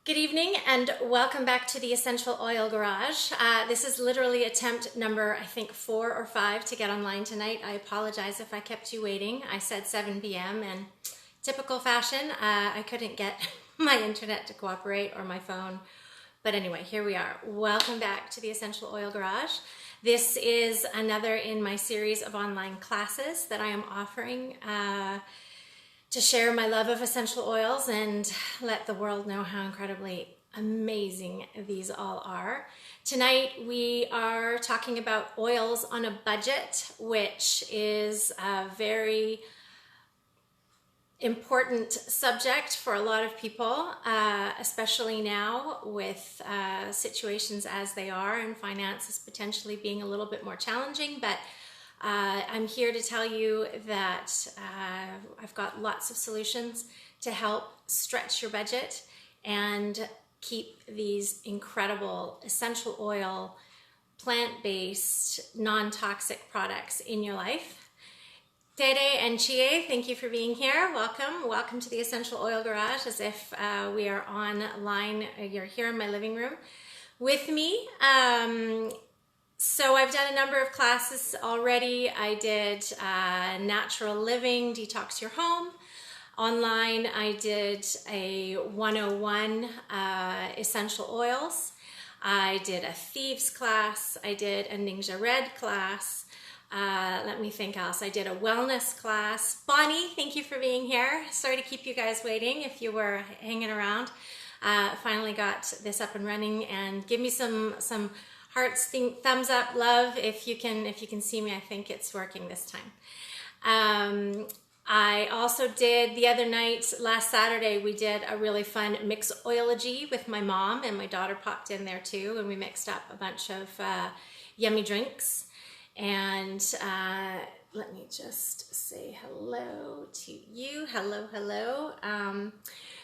Good evening and welcome back to the Essential Oil Garage. This is literally attempt number, I think, 4 or 5 to get online tonight. I apologize if I kept you waiting. I said 7 p.m. and typical fashion, I couldn't get my internet to cooperate or my phone. But anyway, here we are. Welcome back to the Essential Oil Garage. This is another in my series of online classes that I am offering to share my love of essential oils and let the world know how incredibly amazing these all are. Tonight we are talking about oils on a budget, which is a very important subject for a lot of people, especially now with situations as they are and finances potentially being a little bit more challenging. But I'm here to tell you that I've got lots of solutions to help stretch your budget and keep these incredible essential oil, plant-based, non-toxic products in your life. Tere and Chie, thank you for being here. Welcome. Welcome to the Essential Oil Garage, as if we are online. You're here in my living room with me. So I've done a number of classes already. I did Natural Living, Detox Your Home. Online, I did a 101 Essential Oils. I did a Thieves class. I did a Ninja Red class. Let me think else. I did a wellness class. Bonnie, thank you for being here. Sorry to keep you guys waiting if you were hanging around. Finally got this up and running, and give me some hearts, thumbs up, love if you can see me. I think it's working this time. I also did the other night, last Saturday, we did a really fun mixology with my mom, and my daughter popped in there too, and we mixed up a bunch of yummy drinks. And let me just say hello to you. Hello, hello.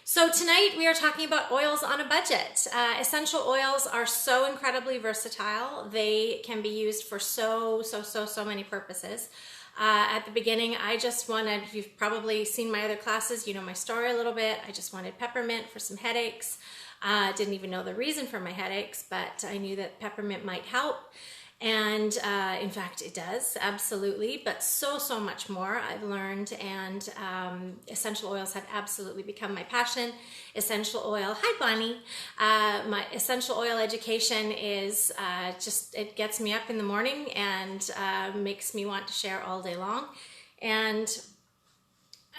So tonight we are talking about oils on a budget. Essential oils are so incredibly versatile. They can be used for so many purposes. At the beginning, I just wanted, you've probably seen my other classes, you know my story a little bit. I just wanted peppermint for some headaches. Didn't even know the reason for my headaches, but I knew that peppermint might help. And in fact, it does, absolutely, but so much more I've learned, and essential oils have absolutely become my passion. Essential oil, hi Bonnie, my essential oil education is it gets me up in the morning and makes me want to share all day long. And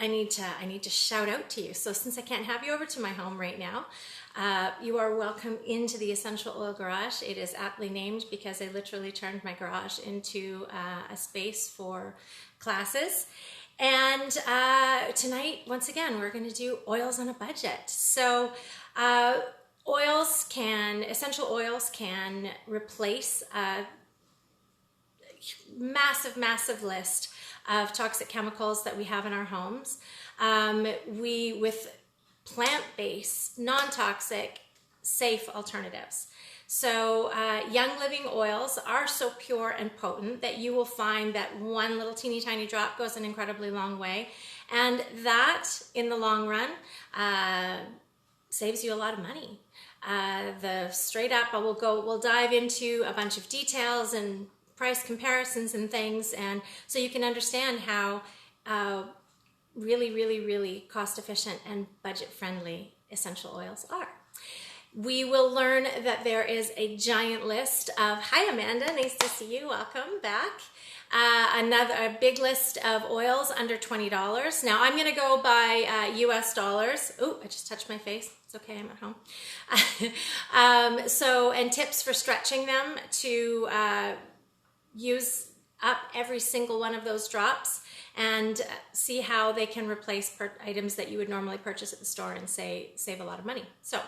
I need to shout out to you. So since I can't have you over to my home right now, you are welcome into the Essential Oil Garage. It is aptly named because I literally turned my garage into a space for classes. And tonight, once again, we're going to do oils on a budget. So essential oils can replace a massive list of toxic chemicals that we have in our homes. With plant-based, non-toxic, safe alternatives. So Young Living oils are so pure and potent that you will find that one little teeny tiny drop goes an incredibly long way, and that in the long run saves you a lot of money. We'll dive into a bunch of details and price comparisons and things, and so you can understand how really cost efficient and budget friendly essential oils are. We will learn that there is a giant list of, hi Amanda, nice to see you, welcome back. A big list of oils under $20. Now I'm going to go by US dollars. Oh, I just touched my face. It's okay, I'm at home. And tips for stretching them to use up every single one of those drops and see how they can replace items that you would normally purchase at the store and save a lot of money. So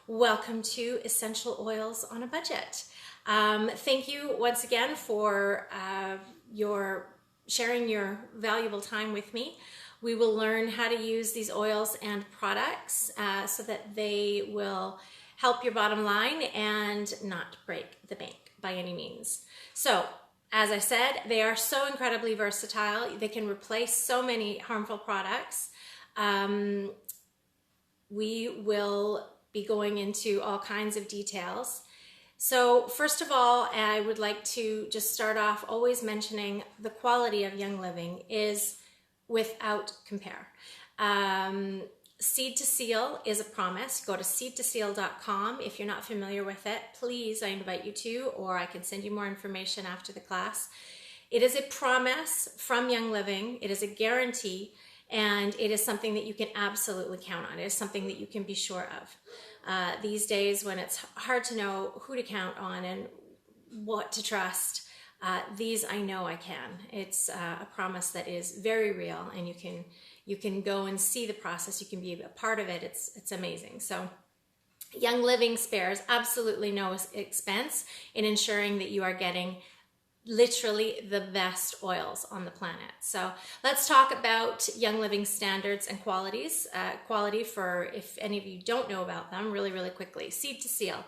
welcome to Essential Oils on a Budget. Thank you once again for sharing your valuable time with me. We will learn how to use these oils and products so that they will help your bottom line and not break the bank by any means. So as I said, they are so incredibly versatile. They can replace so many harmful products. We will be going into all kinds of details. So first of all, I would like to just start off always mentioning the quality of Young Living is without compare. Seed to Seal is a promise. Go to seedtoseal.com. If you're not familiar with it, please, I invite you to, or I can send you more information after the class. It is a promise from Young Living. It is a guarantee, and it is something that you can absolutely count on. It is something that you can be sure of. These days when it's hard to know who to count on and what to trust, these I know I can. It's a promise that is very real, and you can go and see the process. You can be a part of it. It's amazing. So Young Living spares absolutely no expense in ensuring that you are getting literally the best oils on the planet. So let's talk about Young Living standards and qualities. Quality, for if any of you don't know about them, really, really quickly. Seed to Seal.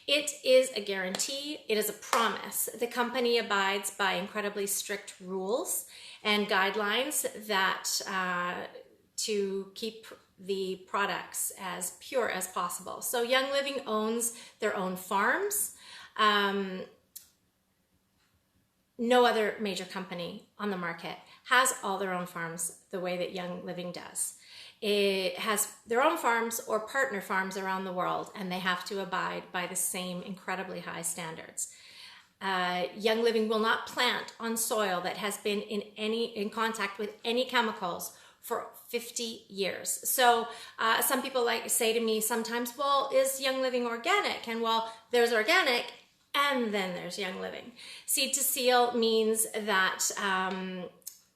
It is a guarantee. It is a promise. The company abides by incredibly strict rules and guidelines that to keep the products as pure as possible. So Young Living owns their own farms. No other major company on the market has all their own farms the way that Young Living does. It has their own farms or partner farms around the world, and they have to abide by the same incredibly high standards. Young Living will not plant on soil that has been in contact with any chemicals for 50 years. So some people say to me sometimes, well, is Young Living organic? And well, there's organic, and then there's Young Living. Seed to Seal means that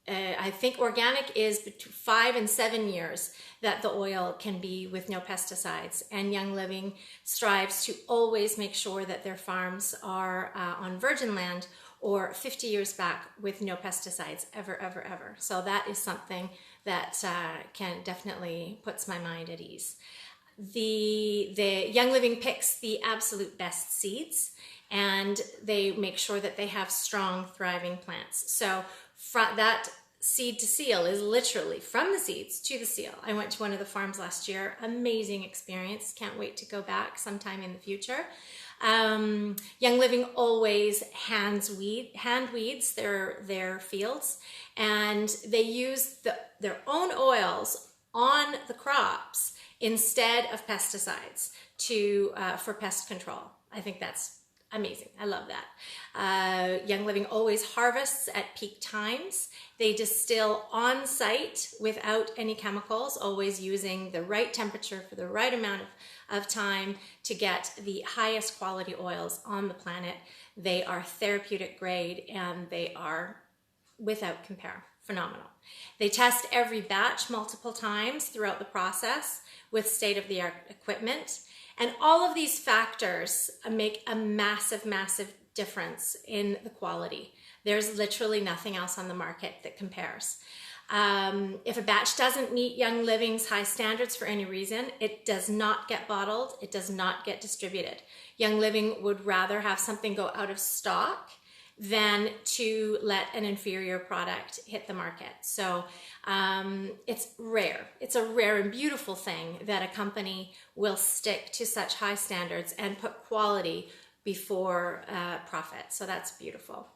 I think organic is between 5 and 7 years that the oil can be with no pesticides. And Young Living strives to always make sure that their farms are on virgin land or 50 years back with no pesticides ever, ever, ever. So that is something that can definitely puts my mind at ease. The Young Living picks the absolute best seeds, and they make sure that they have strong, thriving plants. So that Seed to Seal is literally from the seeds to the seal. I went to one of the farms last year. Amazing experience. Can't wait to go back sometime in the future. Young Living always hand weeds their fields, and they use their own oils on the crops instead of pesticides for pest control. I think that's amazing. I love that. Young Living always harvests at peak times. They distill on site without any chemicals, always using the right temperature for the right amount of time to get the highest quality oils on the planet. They are therapeutic grade, and they are without compare phenomenal. They test every batch multiple times throughout the process with state-of-the-art equipment. And all of these factors make a massive, massive difference in the quality. There's literally nothing else on the market that compares. If a batch doesn't meet Young Living's high standards for any reason, it does not get bottled. It does not get distributed. Young Living would rather have something go out of stock than to let an inferior product hit the market. So it's rare. It's a rare and beautiful thing that a company will stick to such high standards and put quality before profit. So that's beautiful.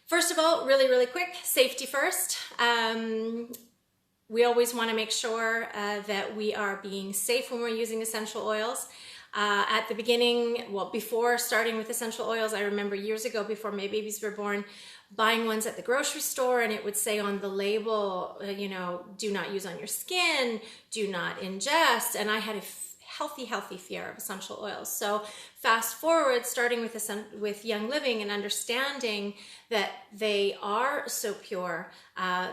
First of all, really, really quick, safety first. We always want to make sure that we are being safe when we're using essential oils. At the beginning, well, before starting with essential oils, I remember years ago, before my babies were born, buying ones at the grocery store, and it would say on the label, do not use on your skin, do not ingest, and I had a healthy fear of essential oils. So fast forward, starting with Young Living and understanding that they are so pure,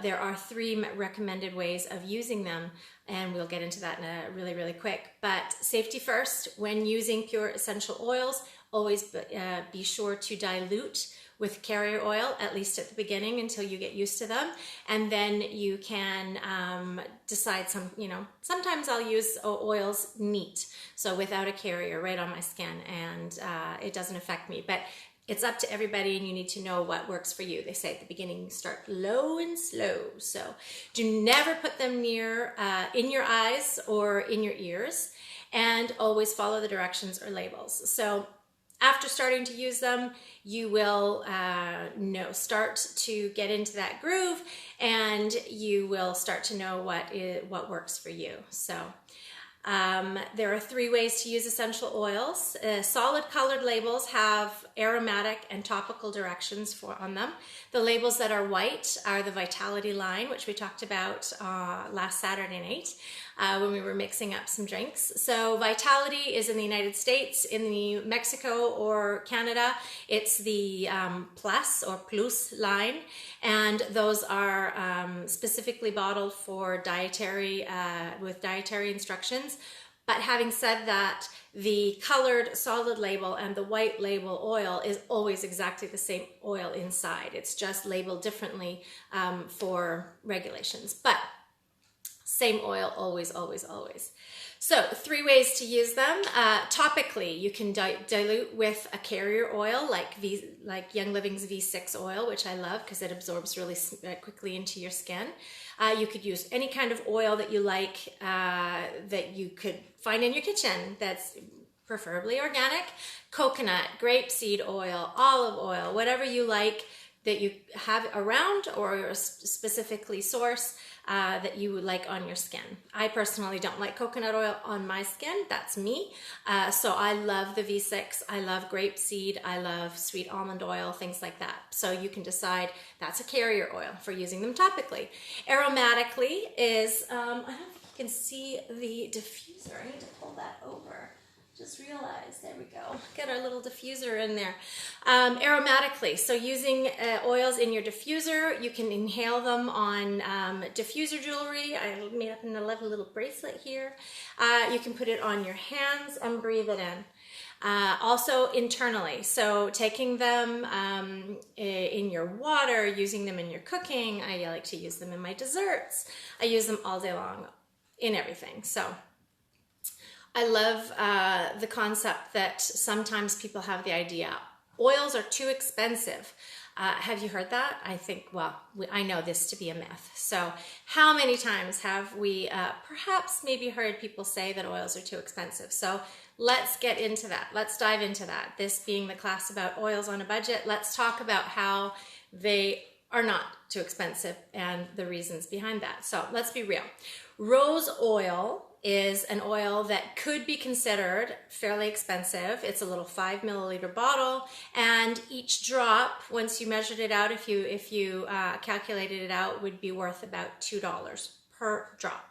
there are 3 recommended ways of using them, and we'll get into that in a really, really quick. But safety first, when using pure essential oils, always be sure to dilute with carrier oil, at least at the beginning until you get used to them. And then you can decide sometimes I'll use oils neat, so without a carrier right on my skin, and it doesn't affect me. But it's up to everybody, and you need to know what works for you. They say at the beginning, start low and slow. So do never put them near in your eyes or in your ears. and always follow the directions or labels. So after starting to use them, you will start to get into that groove, and you will start to know what works for you. So there are 3 ways to use essential oils. Solid colored labels have aromatic and topical directions on them. The labels that are white are the Vitality line, which we talked about last Saturday night when we were mixing up some drinks. So Vitality is in the United States. In Mexico or Canada, it's the Plus or Plus line, and those are specifically bottled for dietary with dietary instructions. But having said that, the colored solid label and the white label oil is always exactly the same oil inside. It's just labeled differently for regulations, but same oil always, always, always. So 3 ways to use them. Topically, you can dilute with a carrier oil like Young Living's V6 oil, which I love because it absorbs really quickly into your skin. You could use any kind of oil that you like that you could find in your kitchen that's preferably organic. Coconut, grapeseed oil, olive oil, whatever you like that you have around or specifically source that you would like on your skin. I personally don't like coconut oil on my skin. That's me. So I love the V6. I love grapeseed. I love sweet almond oil, things like that. So you can decide that's a carrier oil for using them topically. Aromatically is, I don't think you can see the diffuser. I need to pull that over. Just realized, there we go. Get our little diffuser in there. Aromatically, so using oils in your diffuser, you can inhale them on diffuser jewelry. I made up a little bracelet here. You can put it on your hands and breathe it in. Also internally, so taking them in your water, using them in your cooking. I like to use them in my desserts. I use them all day long in everything. So I love the concept that sometimes people have the idea, oils are too expensive. Have you heard that? I think, well, I know this to be a myth. So how many times have we perhaps maybe heard people say that oils are too expensive? So let's get into that. Let's dive into that. This being the class about oils on a budget, let's talk about how they are not too expensive and the reasons behind that. So let's be real. Rose oil is an oil that could be considered fairly expensive. It's a little 5 milliliter bottle, and each drop, once you measured it out, if you calculated it out, would be worth about $2 per drop.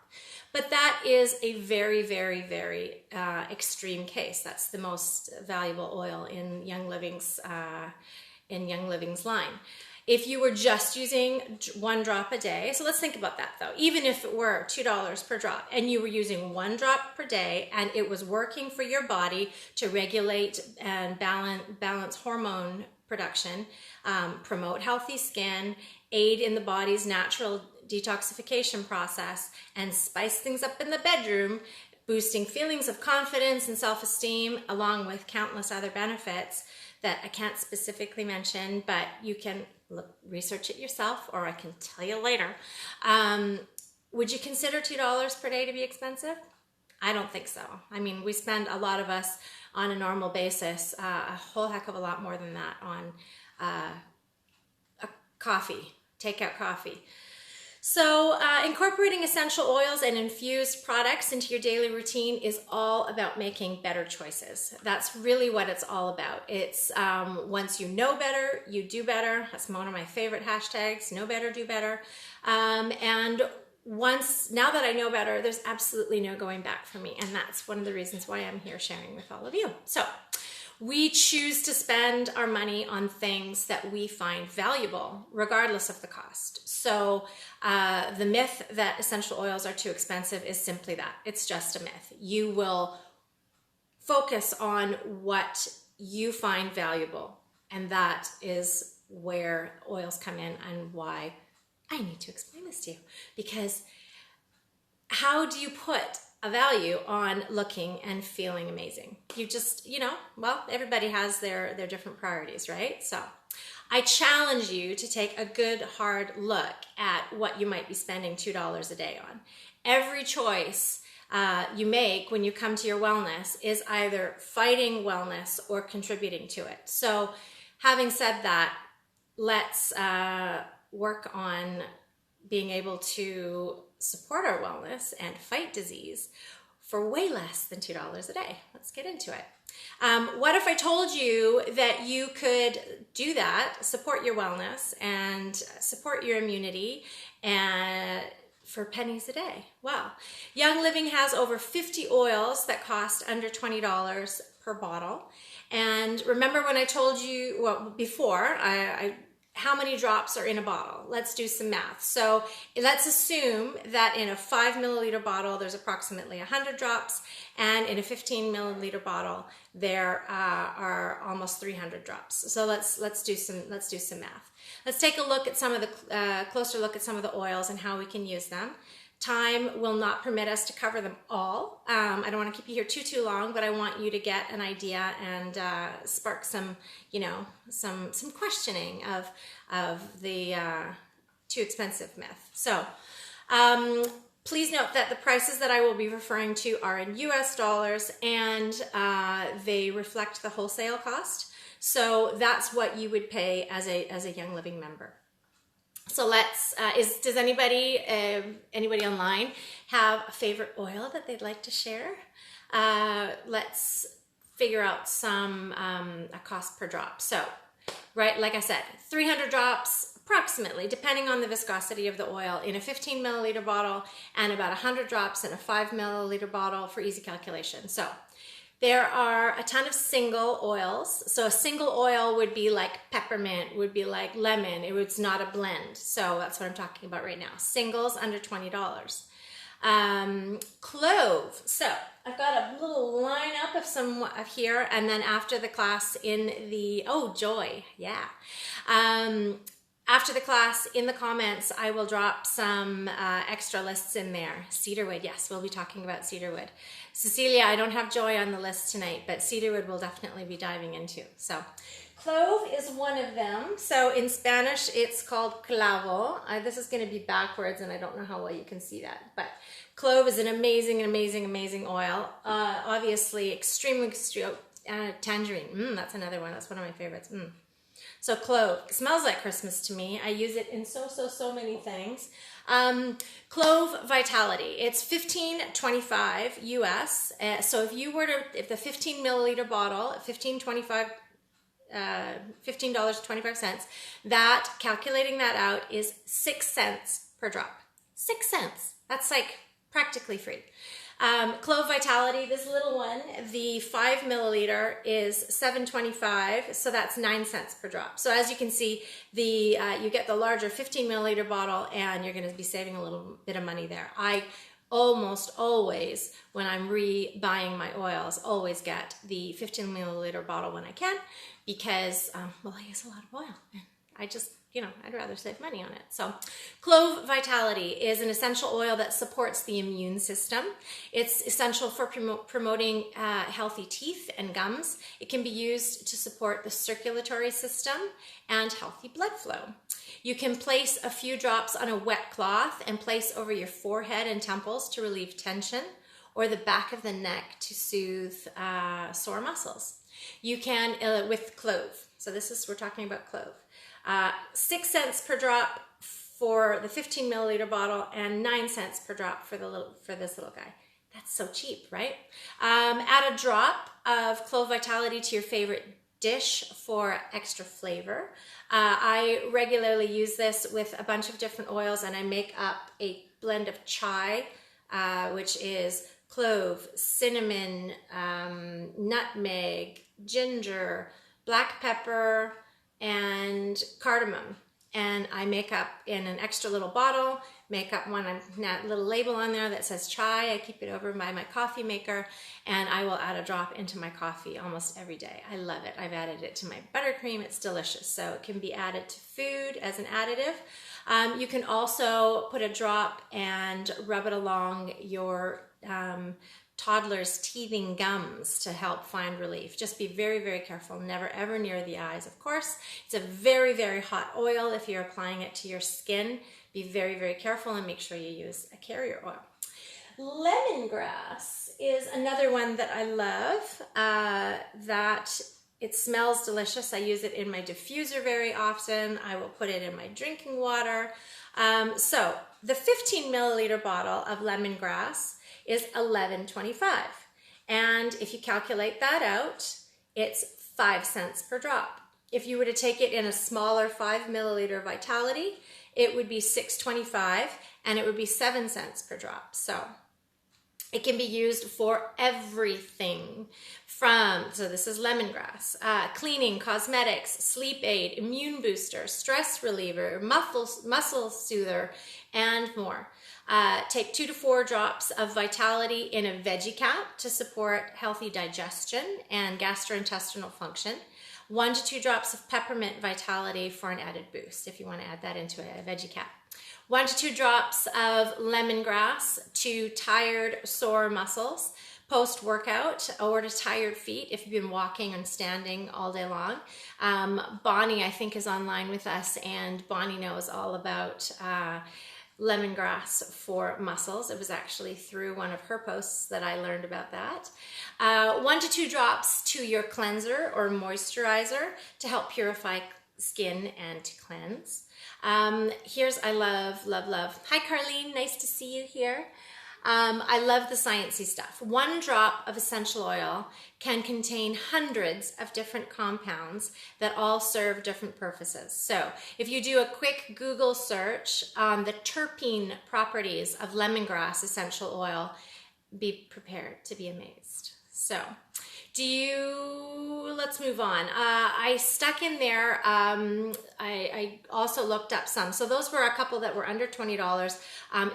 But that is a very, very, very extreme case. That's the most valuable oil in Young Living's line. If you were just using 1 drop a day, so let's think about that though, even if it were $2 per drop and you were using 1 drop per day and it was working for your body to regulate and balance hormone production, promote healthy skin, aid in the body's natural detoxification process, and spice things up in the bedroom, boosting feelings of confidence and self-esteem, along with countless other benefits that I can't specifically mention, but you can research it yourself, or I can tell you later. Would you consider $2 per day to be expensive? I don't think so. I mean, we spend, a lot of us on a normal basis, a whole heck of a lot more than that on a coffee, takeout coffee. So incorporating essential oils and infused products into your daily routine is all about making better choices. That's really what it's all about. It's once you know better, you do better. That's one of my favorite hashtags, know better, do better. And now that I know better, there's absolutely no going back for me. And that's one of the reasons why I'm here sharing with all of you. So we choose to spend our money on things that we find valuable, regardless of the cost. So the myth that essential oils are too expensive is simply that. It's just a myth. You will focus on what you find valuable, and that is where oils come in and why I need to explain this to you. Because how do you put a value on looking and feeling amazing? You just, well, everybody has their different priorities, right? So I challenge you to take a good hard look at what you might be spending $2 a day on. Every choice you make when you come to your wellness is either fighting wellness or contributing to it. So having said that, let's work on being able to support our wellness and fight disease for way less than $2 a day. Let's get into it. What if I told you that you could do that, support your wellness and support your immunity and for pennies a day? Wow. Young Living has over 50 oils that cost under $20 per bottle. And remember when I told you, well, before, how many drops are in a bottle? Let's do some math. So let's assume that in a 5 milliliter bottle, there's approximately 100 drops, and in a 15 milliliter bottle, there are almost 300 drops. So let's do some math. Let's take a look at some of the closer look at some of the oils and how we can use them. Time will not permit us to cover them all. I don't want to keep you here too long, but I want you to get an idea and spark some, some questioning of the too expensive myth. So please note that the prices that I will be referring to are in US dollars, and they reflect the wholesale cost. So that's what you would pay as a Young Living member. So does anybody online have a favorite oil that they'd like to share? Let's figure out a cost per drop. So, right, like I said, 300 drops approximately, depending on the viscosity of the oil, in a 15 milliliter bottle, and about 100 drops in a 5 milliliter bottle for easy calculation. So there are a ton of single oils. So a single oil would be like peppermint, would be like lemon. It's not a blend. So that's what I'm talking about right now. Singles under $20. Clove. So I've got a little lineup of some here, and then after the class joy. Yeah. After the class, in the comments, I will drop some extra lists in there. Cedarwood, yes, we'll be talking about cedarwood. Cecilia, I don't have Joy on the list tonight, but cedarwood we'll definitely be diving into. So clove is one of them. So in Spanish, it's called clavo. This is going to be backwards, and I don't know how well you can see that. But clove is an amazing oil. Obviously, extremely tangerine. That's another one. That's one of my favorites. So clove, it smells like Christmas to me. I use it in so many things. Clove Vitality, it's $15.25 US. So if the 15 milliliter bottle, $15.25, $15.25, that, calculating that out, is 6 cents per drop. 6 cents. That's like practically free. Clove Vitality, this little one, the 5 milliliter is $7.25, so that's 9 cents per drop. So as you can see, you get the larger 15 milliliter bottle, and you're going to be saving a little bit of money there. I almost always, when I'm re-buying my oils, always get the 15 milliliter bottle when I can, because, I use a lot of oil. I just, I'd rather save money on it. So Clove Vitality is an essential oil that supports the immune system. It's essential for promoting healthy teeth and gums. It can be used to support the circulatory system and healthy blood flow. You can place a few drops on a wet cloth and place over your forehead and temples to relieve tension, or the back of the neck to soothe sore muscles. You can, with clove. So we're talking about clove. 6 cents per drop for the 15 milliliter bottle, and 9 cents per drop for this little guy. That's so cheap, right? Add a drop of Clove Vitality to your favorite dish for extra flavor. I regularly use this with a bunch of different oils, and I make up a blend of chai, which is clove, cinnamon, nutmeg, ginger, black pepper, and cardamom. And I make up in an extra little bottle, make up one little label on there that says chai. I keep it over by my coffee maker, and I will add a drop into my coffee almost every day. I love it. I've added it to my buttercream. It's delicious. So it can be added to food as an additive. You can also put a drop and rub it along your toddler's teething gums to help find relief. Just be very, very careful. Never ever near the eyes, of course. It's a very, very hot oil. If you're applying it to your skin, be very, very careful and make sure you use a carrier oil. Lemongrass is another one that I love, that it smells delicious. I use it in my diffuser very often. I will put it in my drinking water. So the 15 milliliter bottle of lemongrass is $11.25. And if you calculate that out, it's 5 cents per drop. If you were to take it in a smaller 5 milliliter Vitality, it would be $6.25 and it would be 7 cents per drop. So it can be used for everything from, so this is lemongrass, cleaning, cosmetics, sleep aid, immune booster, stress reliever, muscle soother, and more. Take 2 to 4 drops of Vitality in a veggie cap to support healthy digestion and gastrointestinal function. 1 to 2 drops of peppermint Vitality for an added boost if you want to add that into a veggie cap. 1 to 2 drops of lemongrass to tired, sore muscles post-workout, or to tired feet if you've been walking and standing all day long. Bonnie, I think, is online with us, and Bonnie knows all about lemongrass for muscles. It was actually through one of her posts that I learned about that. 1 to 2 drops to your cleanser or moisturizer to help purify skin and to cleanse. Here's, I love, love, love. Hi, Carlene, nice to see you here. I love the sciencey stuff. 1 drop of essential oil can contain hundreds of different compounds that all serve different purposes. So if you do a quick Google search on the terpene properties of lemongrass essential oil, be prepared to be amazed. So let's move on. I stuck in there, I also looked up some. So those were a couple that were under $20.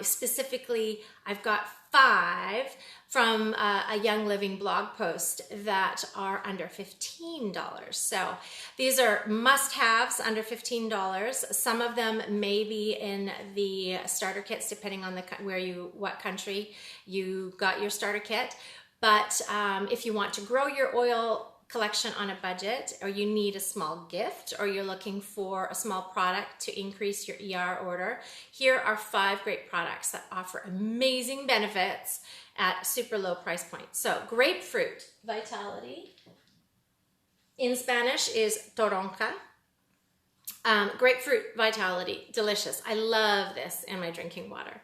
Specifically, I've got 5 from a Young Living blog post that are under $15. So these are must-haves under $15. Some of them may be in the starter kits, depending on what country you got your starter kit. But if you want to grow your oil collection on a budget, or you need a small gift, or you're looking for a small product to increase your ER order, here are 5 great products that offer amazing benefits at super low price points. So Grapefruit Vitality, in Spanish, is toronja. Grapefruit Vitality, delicious. I love this in my drinking water.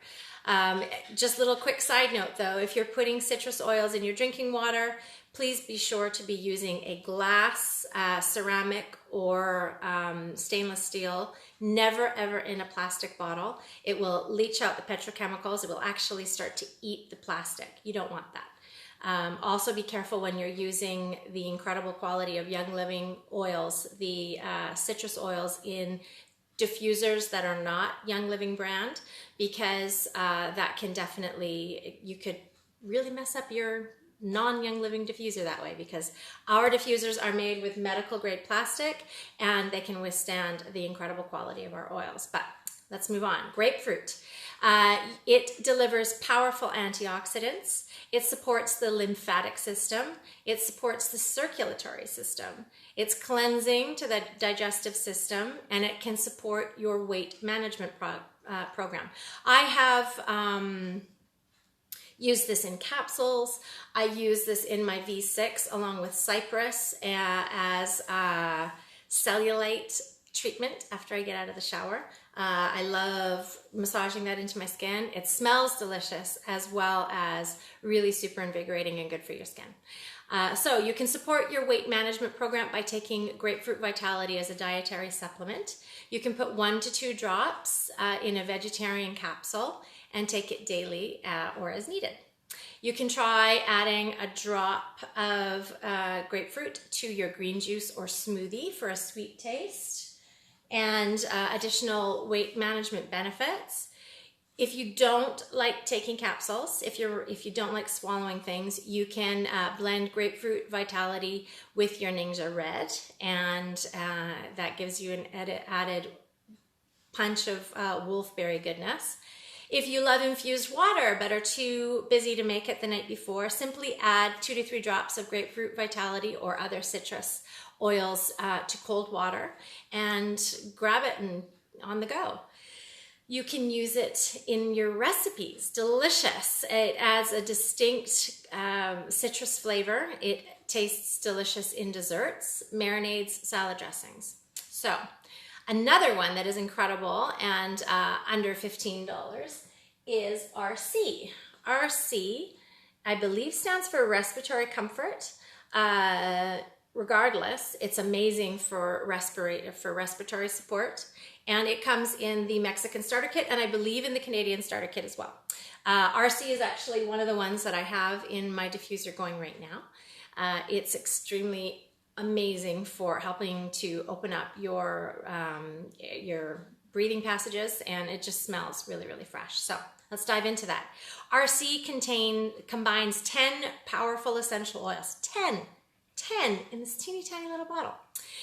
Just a little quick side note though, if you're putting citrus oils in your drinking water, please be sure to be using a glass, ceramic, or stainless steel, never ever in a plastic bottle. It will leach out the petrochemicals. It will actually start to eat the plastic. You don't want that. Also be careful when you're using the incredible quality of Young Living oils, the citrus oils in diffusers that are not Young Living brand, because that can definitely, you could really mess up your non-Young Living diffuser that way, because our diffusers are made with medical grade plastic and they can withstand the incredible quality of our oils. But let's move on. Grapefruit. It delivers powerful antioxidants. It supports the lymphatic system. It supports the circulatory system. It's cleansing to the digestive system, and it can support your weight management program. I have used this in capsules. I use this in my V6 along with cypress as a cellulite treatment after I get out of the shower. I love massaging that into my skin. It smells delicious, as well as really super invigorating and good for your skin. So you can support your weight management program by taking Grapefruit Vitality as a dietary supplement. You can put 1 to 2 drops in a vegetarian capsule and take it daily or as needed. You can try adding a drop of grapefruit to your green juice or smoothie for a sweet taste and additional weight management benefits. If you don't like taking capsules, if you don't like swallowing things, you can blend Grapefruit Vitality with your Ninja Red, and that gives you an added punch of wolfberry goodness. If you love infused water but are too busy to make it the night before, simply add 2 to 3 drops of Grapefruit Vitality or other citrus oils to cold water and grab it and on the go. You can use it in your recipes. Delicious. It adds a distinct citrus flavor. It tastes delicious in desserts, marinades, salad dressings. So another one that is incredible and under $15 is RC. RC, I believe, stands for respiratory comfort. Regardless, it's amazing for respiratory support. And it comes in the Mexican starter kit, and I believe in the Canadian starter kit as well. RC is actually one of the ones that I have in my diffuser going right now. It's extremely amazing for helping to open up your breathing passages, and it just smells really, really fresh. So let's dive into that. RC combines 10 powerful essential oils. 10 in this teeny tiny little bottle,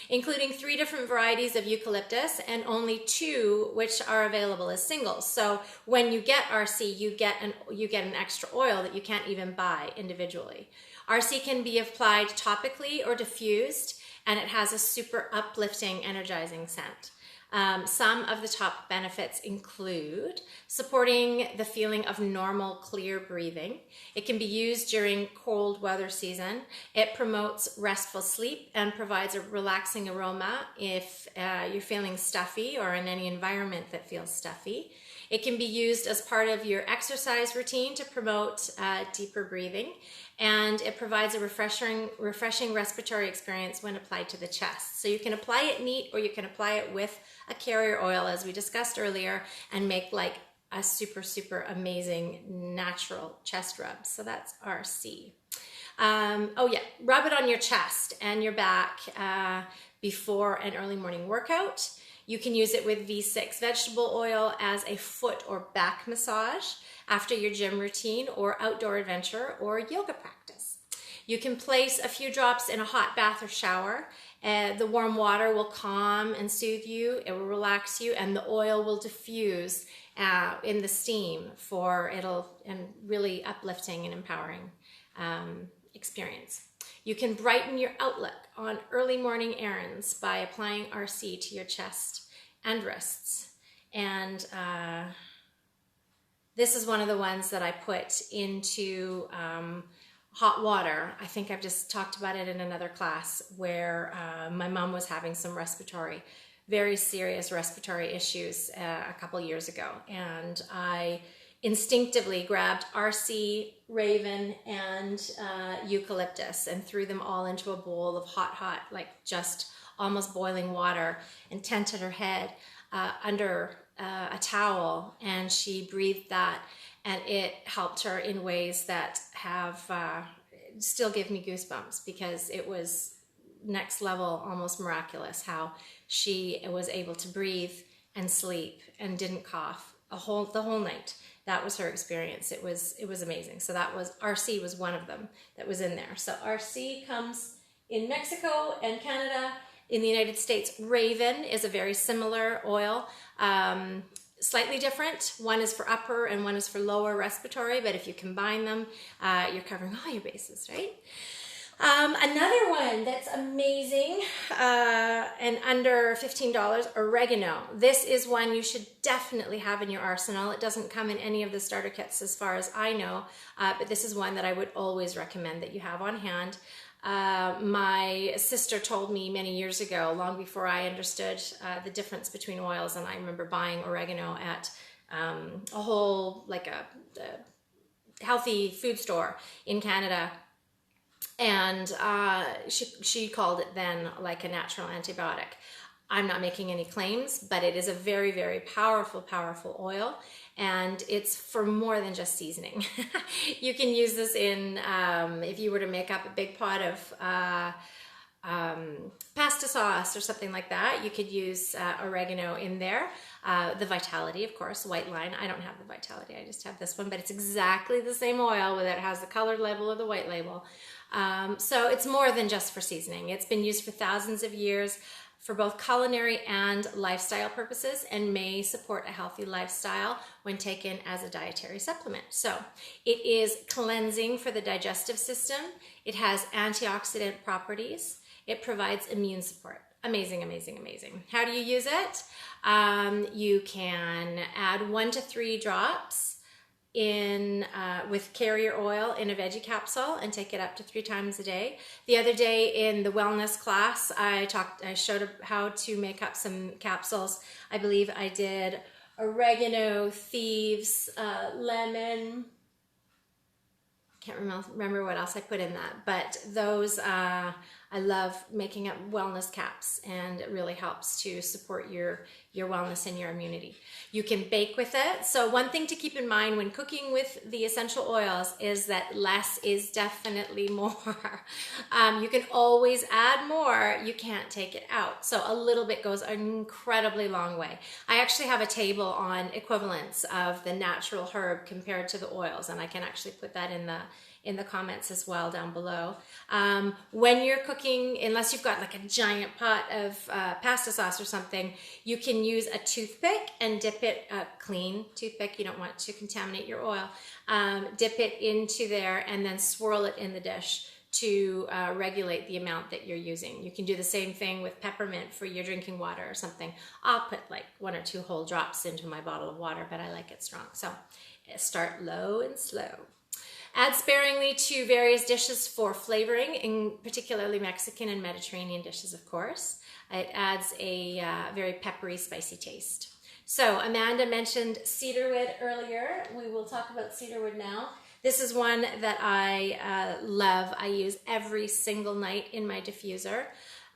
including 3 different varieties of eucalyptus and only 2 which are available as singles. So when you get RC, you get an extra oil that you can't even buy individually. RC can be applied topically or diffused, and it has a super uplifting, energizing scent. Some of the top benefits include supporting the feeling of normal, clear breathing. It can be used during cold weather season. It promotes restful sleep and provides a relaxing aroma if you're feeling stuffy or in any environment that feels stuffy. It can be used as part of your exercise routine to promote deeper breathing, and it provides a refreshing respiratory experience when applied to the chest. So you can apply it neat, or you can apply it with a carrier oil, as we discussed earlier, and make like a super, super amazing natural chest rub. So that's RC. Oh yeah, rub it on your chest and your back before an early morning workout. You can use it with V6 vegetable oil as a foot or back massage after your gym routine or outdoor adventure or yoga practice. You can place a few drops in a hot bath or shower. The warm water will calm and soothe you, it will relax you, and the oil will diffuse in the steam and really uplifting and empowering experience. You can brighten your outlook on early morning errands by applying RC to your chest and wrists. And this is one of the ones that I put into hot water. I think I've just talked about it in another class where my mom was having some very serious respiratory issues a couple years ago. And I instinctively grabbed RC, Raven, and eucalyptus and threw them all into a bowl of hot, like just almost boiling water, and tented her head under a towel, and she breathed that, and it helped her in ways that have still give me goosebumps, because it was next level, almost miraculous how she was able to breathe and sleep and didn't cough the whole night. That was her experience. It was amazing. So that was RC was one of them that was in there. So RC comes in Mexico and Canada. In the United States, Raven is a very similar oil, slightly different. One is for upper and one is for lower respiratory, but if you combine them, you're covering all your bases, right? Another one that's amazing and under $15, Oregano. This is one you should definitely have in your arsenal. It doesn't come in any of the starter kits as far as I know, but this is one that I would always recommend that you have on hand. My sister told me many years ago, long before I understood the difference between oils, and I remember buying oregano at a whole, like a healthy food store in Canada. And she called it then like a natural antibiotic. I'm not making any claims, but it is a very, very powerful oil, and it's for more than just seasoning. You can use this in, if you were to make up a big pot of pasta sauce or something like that, you could use oregano in there. The Vitality, of course, white line. I don't have the Vitality, I just have this one, but it's exactly the same oil, whether it has the colored label or the white label. So it's more than just for seasoning. It's been used for thousands of years for both culinary and lifestyle purposes, and may support a healthy lifestyle when taken as a dietary supplement. So it is cleansing for the digestive system. It has antioxidant properties. It provides immune support. Amazing, amazing, amazing. How do you use it? You can add 1 to 3 drops in with carrier oil in a veggie capsule and take it up to 3 times a day. The other day in the wellness class, I showed how to make up some capsules. I believe I did oregano, thieves, lemon. Can't remember what else I put in that, but those I love making up wellness caps, and it really helps to support your wellness and your immunity. You can bake with it. So one thing to keep in mind when cooking with the essential oils is that less is definitely more. You can always add more. You can't take it out. So a little bit goes an incredibly long way. I actually have a table on equivalents of the natural herb compared to the oils, and I can actually put that in the comments as well down below. When you're cooking, unless you've got like a giant pot of pasta sauce or something, you can use a toothpick and dip it, a clean toothpick, you don't want to contaminate your oil, dip it into there and then swirl it in the dish to regulate the amount that you're using. You can do the same thing with peppermint for your drinking water or something. I'll put like 1 or 2 whole drops into my bottle of water, but I like it strong. So start low and slow. Add sparingly to various dishes for flavoring, in particularly Mexican and Mediterranean dishes, of course. It adds a very peppery, spicy taste. So Amanda mentioned cedarwood earlier. We will talk about cedarwood now. This is one that I love. I use every single night in my diffuser.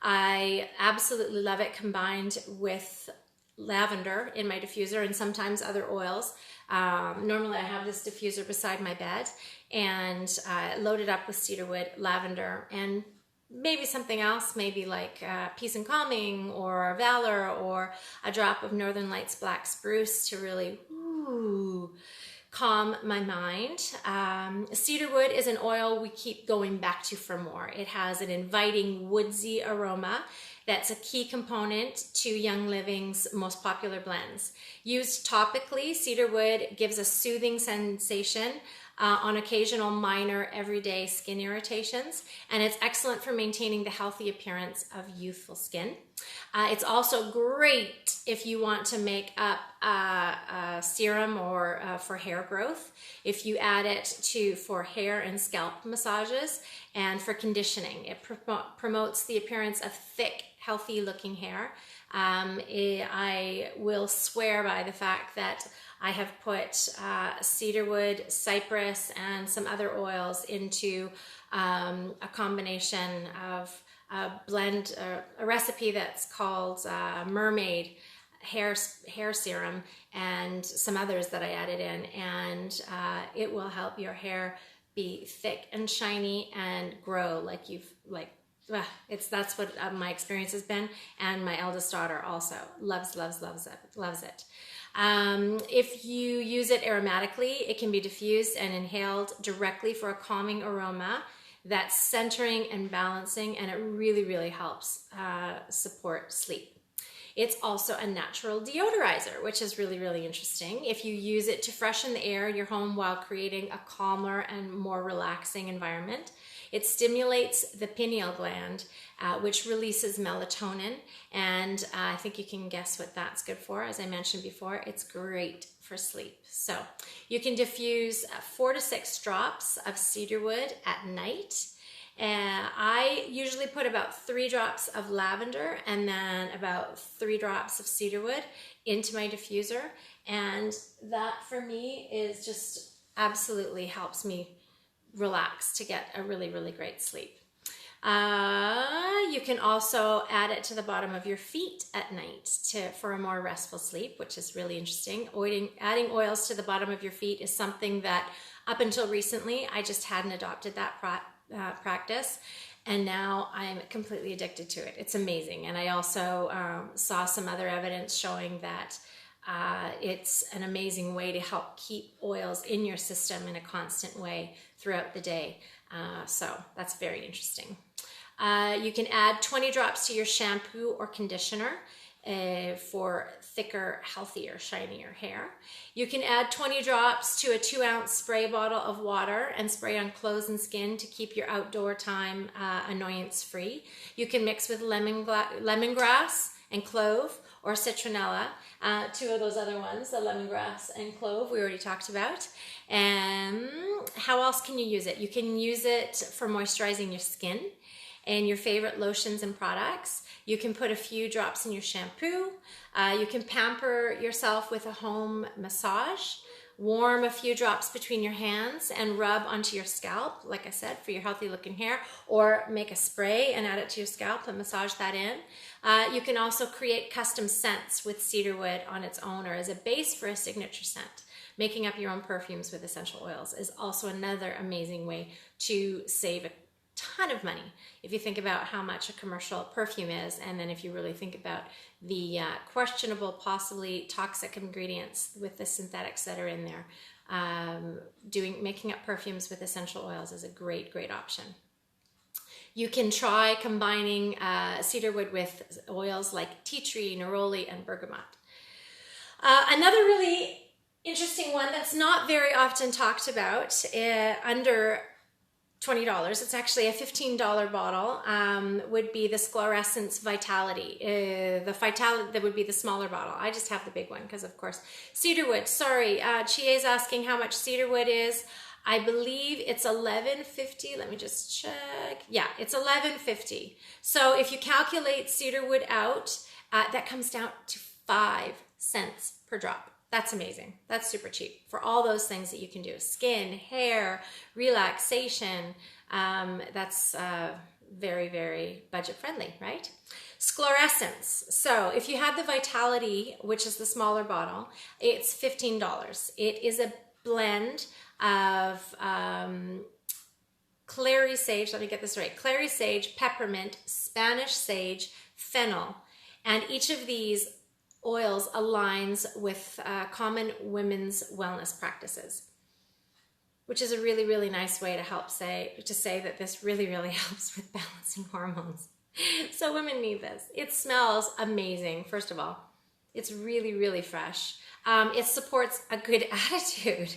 I absolutely love it combined with lavender in my diffuser and sometimes other oils. Normally I have this diffuser beside my bed and loaded up with cedarwood, lavender, and maybe something else, maybe like peace and calming or valor or a drop of Northern Lights black spruce to really calm my mind. Cedarwood is an oil we keep going back to for more. It has an inviting woodsy aroma that's a key component to Young Living's most popular blends. Used topically, cedarwood gives a soothing sensation on occasional minor everyday skin irritations, and it's excellent for maintaining the healthy appearance of youthful skin. It's also great if you want to make up a serum or for hair growth, if you add it for hair and scalp massages, and for conditioning. It promotes the appearance of thick, healthy looking hair. I will swear by the fact that I have put cedarwood, cypress, and some other oils into a combination of a blend, a recipe that's called Mermaid hair serum, and some others that I added in, and it will help your hair be thick and shiny and grow that's what my experience has been, and my eldest daughter also loves it. If you use it aromatically, it can be diffused and inhaled directly for a calming aroma that's centering and balancing, and it really helps support sleep. It's also a natural deodorizer, which is really interesting. If you use it to freshen the air in your home while creating a calmer and more relaxing environment, it stimulates the pineal gland, which releases melatonin, and I think you can guess what that's good for. As I mentioned before, it's great for sleep. So you can diffuse 4 to 6 drops of cedarwood at night. I usually put about 3 drops of lavender and then about 3 drops of cedarwood into my diffuser, and that for me is just absolutely helps me relax to get a really great sleep. You can also add it to the bottom of your feet at night for a more restful sleep, which is really interesting. Adding oils to the bottom of your feet is something that up until recently I just hadn't adopted that practice, and now I'm completely addicted to it. It's amazing. And I also saw some other evidence showing that it's an amazing way to help keep oils in your system in a constant way throughout the day. So that's very interesting. You can add 20 drops to your shampoo or conditioner. for thicker, healthier, shinier hair. You can add 20 drops to a 2-ounce spray bottle of water and spray on clothes and skin to keep your outdoor time annoyance free. You can mix with lemongrass and clove or citronella, two of those other ones, the lemongrass and clove we already talked about. And how else can you use it? You can use it for moisturizing your skin and your favorite lotions and products. You can put a few drops in your shampoo. You can pamper yourself with a home massage. Warm a few drops between your hands and rub onto your scalp, like I said, for your healthy looking hair, or make a spray and add it to your scalp and massage that in. You can also create custom scents with cedarwood on its own or as a base for a signature scent. Making up your own perfumes with essential oils is also another amazing way to save a ton of money if you think about how much a commercial perfume is, and then if you really think about the questionable, possibly toxic ingredients with the synthetics that are in there. Making up perfumes with essential oils is a great option. You can try combining cedarwood with oils like tea tree, neroli, and bergamot. Another really interesting one that's not very often talked about under $20, it's actually a $15 bottle, would be the Sklar Essence Vitality. The Vitality, that would be the smaller bottle. I just have the big one because, of course, cedarwood. Sorry, Chie is asking how much cedarwood is. I believe it's $11.50. Let me just check. Yeah, it's $11.50. So if you calculate cedarwood out, that comes down to 5 cents per drop. That's amazing. That's super cheap for all those things that you can do. Skin, hair, relaxation. That's very budget friendly, right? Sklar Essence. So if you had the Vitality, which is the smaller bottle, it's $15. It is a blend of clary sage, let me get this right, clary sage, peppermint, Spanish sage, fennel, and each of these oils aligns with common women's wellness practices, which is a really nice way to say that this really helps with balancing hormones. So women need this. It smells amazing. First of all, it's really fresh. It supports a good attitude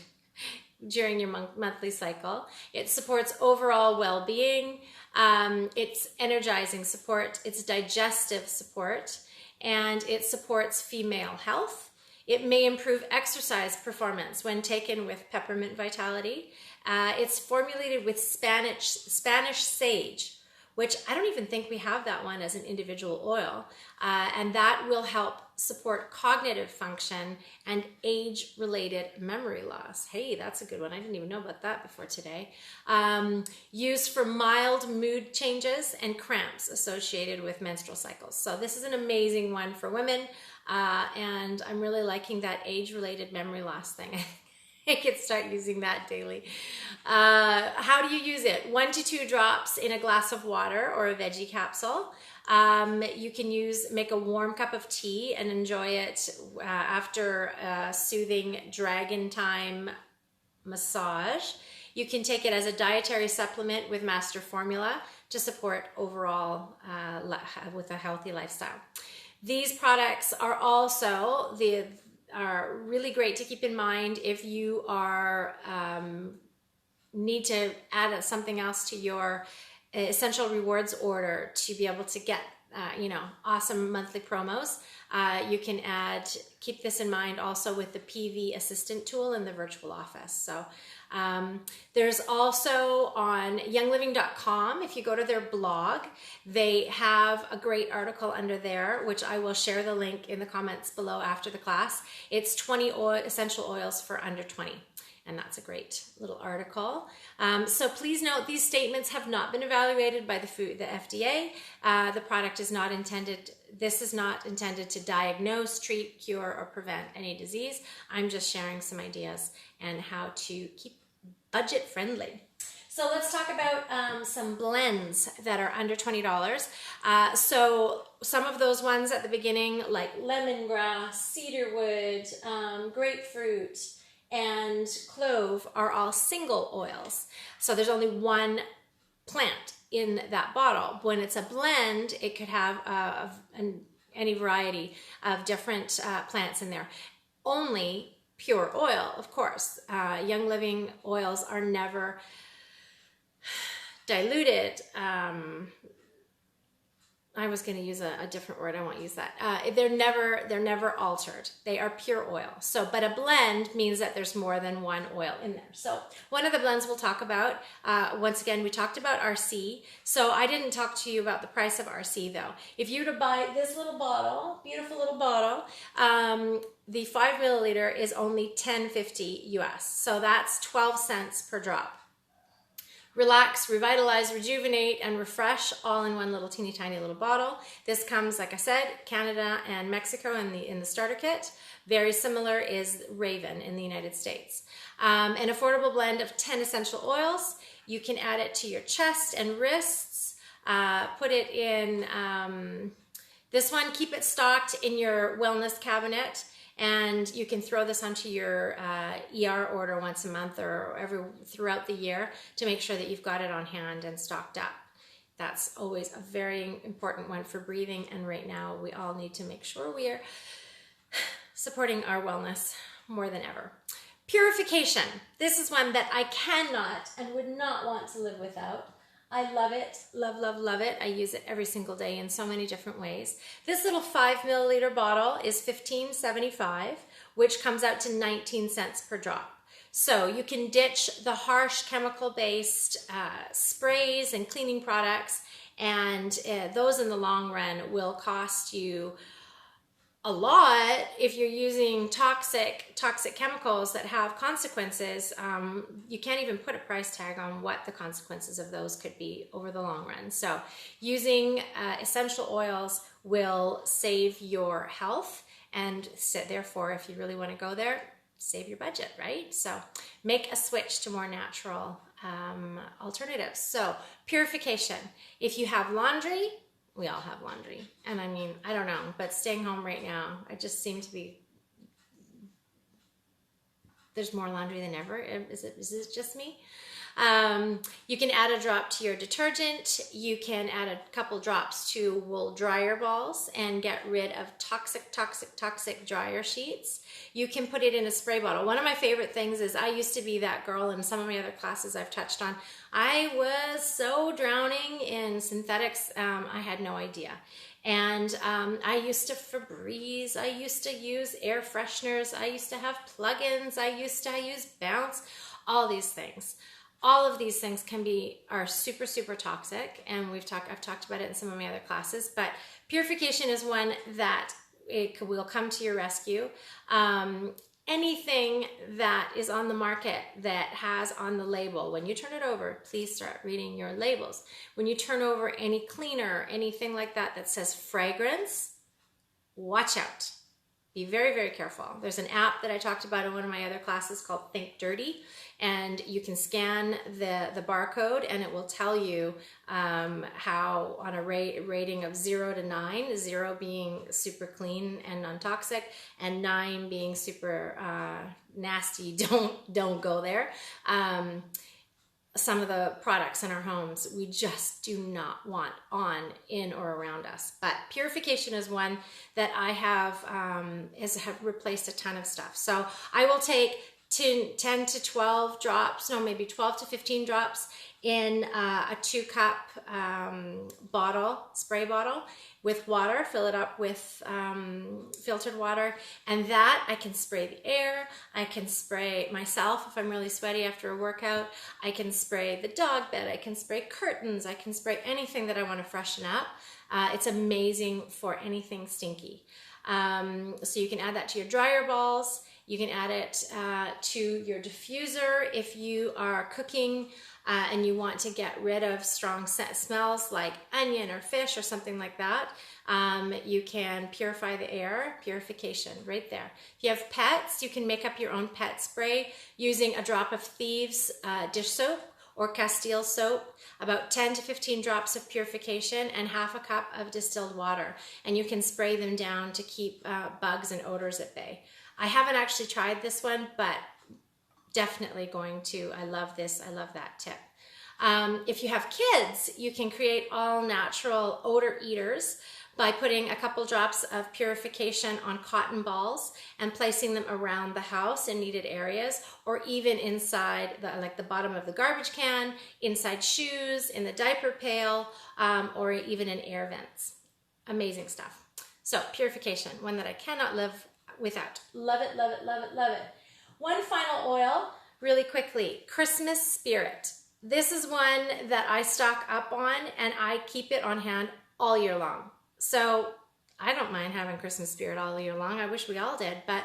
during your monthly cycle. It supports overall well-being. It's energizing support. It's digestive support. And it supports female health. It may improve exercise performance when taken with peppermint Vitality. It's formulated with Spanish sage, which I don't even think we have that one as an individual oil. And that will help support cognitive function and age-related memory loss. Hey, that's a good one. I didn't even know about that before today. Used for mild mood changes and cramps associated with menstrual cycles. So this is an amazing one for women. And I'm really liking that age-related memory loss thing. I could start using that daily. How do you use it? 1 to 2 drops in a glass of water or a veggie capsule. You can make a warm cup of tea and enjoy it after a soothing dragon time massage. You can take it as a dietary supplement with master formula to support overall with a healthy lifestyle. These products are also are really great to keep in mind if you are need to add something else to your essential rewards order to be able to get awesome monthly promos. You can keep this in mind also with the PV assistant tool in the virtual office. So there's also on youngliving.com, if you go to their blog, they have a great article under there, which I will share the link in the comments below after the class. It's 20 essential oils for under 20. And that's a great little article. So please note, these statements have not been evaluated by the FDA. The product is not intended, this is not intended to diagnose, treat, cure, or prevent any disease. I'm just sharing some ideas and how to keep budget friendly. So let's talk about some blends that are under $20. So some of those ones at the beginning, like lemongrass, cedarwood, grapefruit, and clove, are all single oils. So there's only one plant in that bottle. When it's a blend, it could have any variety of different plants in there. Only pure oil, of course. Young Living oils are never diluted. I was going to use a different word. I won't use that. They're never altered. They are pure oil. So, but a blend means that there's more than one oil in there. So one of the blends we'll talk about, once again, we talked about RC. So I didn't talk to you about the price of RC though. If you were to buy this little bottle, beautiful little bottle, the 5 milliliter is only $10.50 US. So that's 12 cents per drop. Relax, revitalize, rejuvenate, and refresh all in one little teeny tiny little bottle. This comes, like I said, Canada and Mexico in the starter kit. Very similar is Raven in the United States. An affordable blend of 10 essential oils. You can add it to your chest and wrists. Put it in this one. Keep it stocked in your wellness cabinet. And you can throw this onto your ER order once a month or throughout the year to make sure that you've got it on hand and stocked up. That's always a very important one for breathing. And right now we all need to make sure we are supporting our wellness more than ever. Purification. This is one that I cannot and would not want to live without. I love it, love, love, love it. I use it every single day in so many different ways. This little 5 milliliter bottle is $15.75, which comes out to 19 cents per drop. So you can ditch the harsh chemical-based sprays and cleaning products, and those in the long run will cost you a lot if you're using toxic chemicals that have consequences. You can't even put a price tag on what the consequences of those could be over the long run. So using essential oils will save your health, and so therefore, if you really want to go there, save your budget, right? So make a switch to more natural alternatives. So purification. If you have laundry, we all have laundry. And I mean, I don't know, but staying home right now, I just seem to be, there's more laundry than ever. Is it just me? You can add a drop to your detergent. You can add a couple drops to wool dryer balls and get rid of toxic dryer sheets. You can put it in a spray bottle. One of my favorite things is I used to be that girl in some of my other classes I've touched on. I was so drowning in synthetics, I had no idea. And I used to Febreze, I used to use air fresheners, I used to have plugins, I used to use Bounce, all these things. All of these things are super, super toxic, and I've talked about it in some of my other classes, but purification is one that will come to your rescue. Anything that is on the market that has on the label, when you turn it over, please start reading your labels. When you turn over any cleaner, anything like that that says fragrance, watch out. Be very, very careful. There's an app that I talked about in one of my other classes called Think Dirty, and you can scan the barcode and it will tell you how on a rating of 0 to 9, 0 being super clean and non-toxic, and 9 being super nasty, don't go there. Some of the products in our homes we just do not want on, in, or around us. But purification is one that I have replaced a ton of stuff. So I will take 10 to 12 drops, no, maybe 12 to 15 drops in a 2-cup spray bottle with water, fill it up with filtered water, and that I can spray the air, I can spray myself if I'm really sweaty after a workout, I can spray the dog bed, I can spray curtains, I can spray anything that I want to freshen up. It's amazing for anything stinky. So you can add that to your dryer balls. You can add it to your diffuser if you are cooking and you want to get rid of strong smells like onion or fish or something like that. You can purify the air, purification right there. If you have pets, you can make up your own pet spray using a drop of Thieves dish soap or Castile soap, about 10 to 15 drops of purification, and half a cup of distilled water. And you can spray them down to keep bugs and odors at bay. I haven't actually tried this one, but definitely going to. I love this. I love that tip. If you have kids, you can create all natural odor eaters by putting a couple drops of Purification on cotton balls and placing them around the house in needed areas, or even inside like the bottom of the garbage can, inside shoes, in the diaper pail, or even in air vents. Amazing stuff. So Purification, one that I cannot live without. Love it, love it, love it, love it. One final oil, really quickly, Christmas Spirit. This is one that I stock up on and I keep it on hand all year long. So I don't mind having Christmas Spirit all year long. I wish we all did, but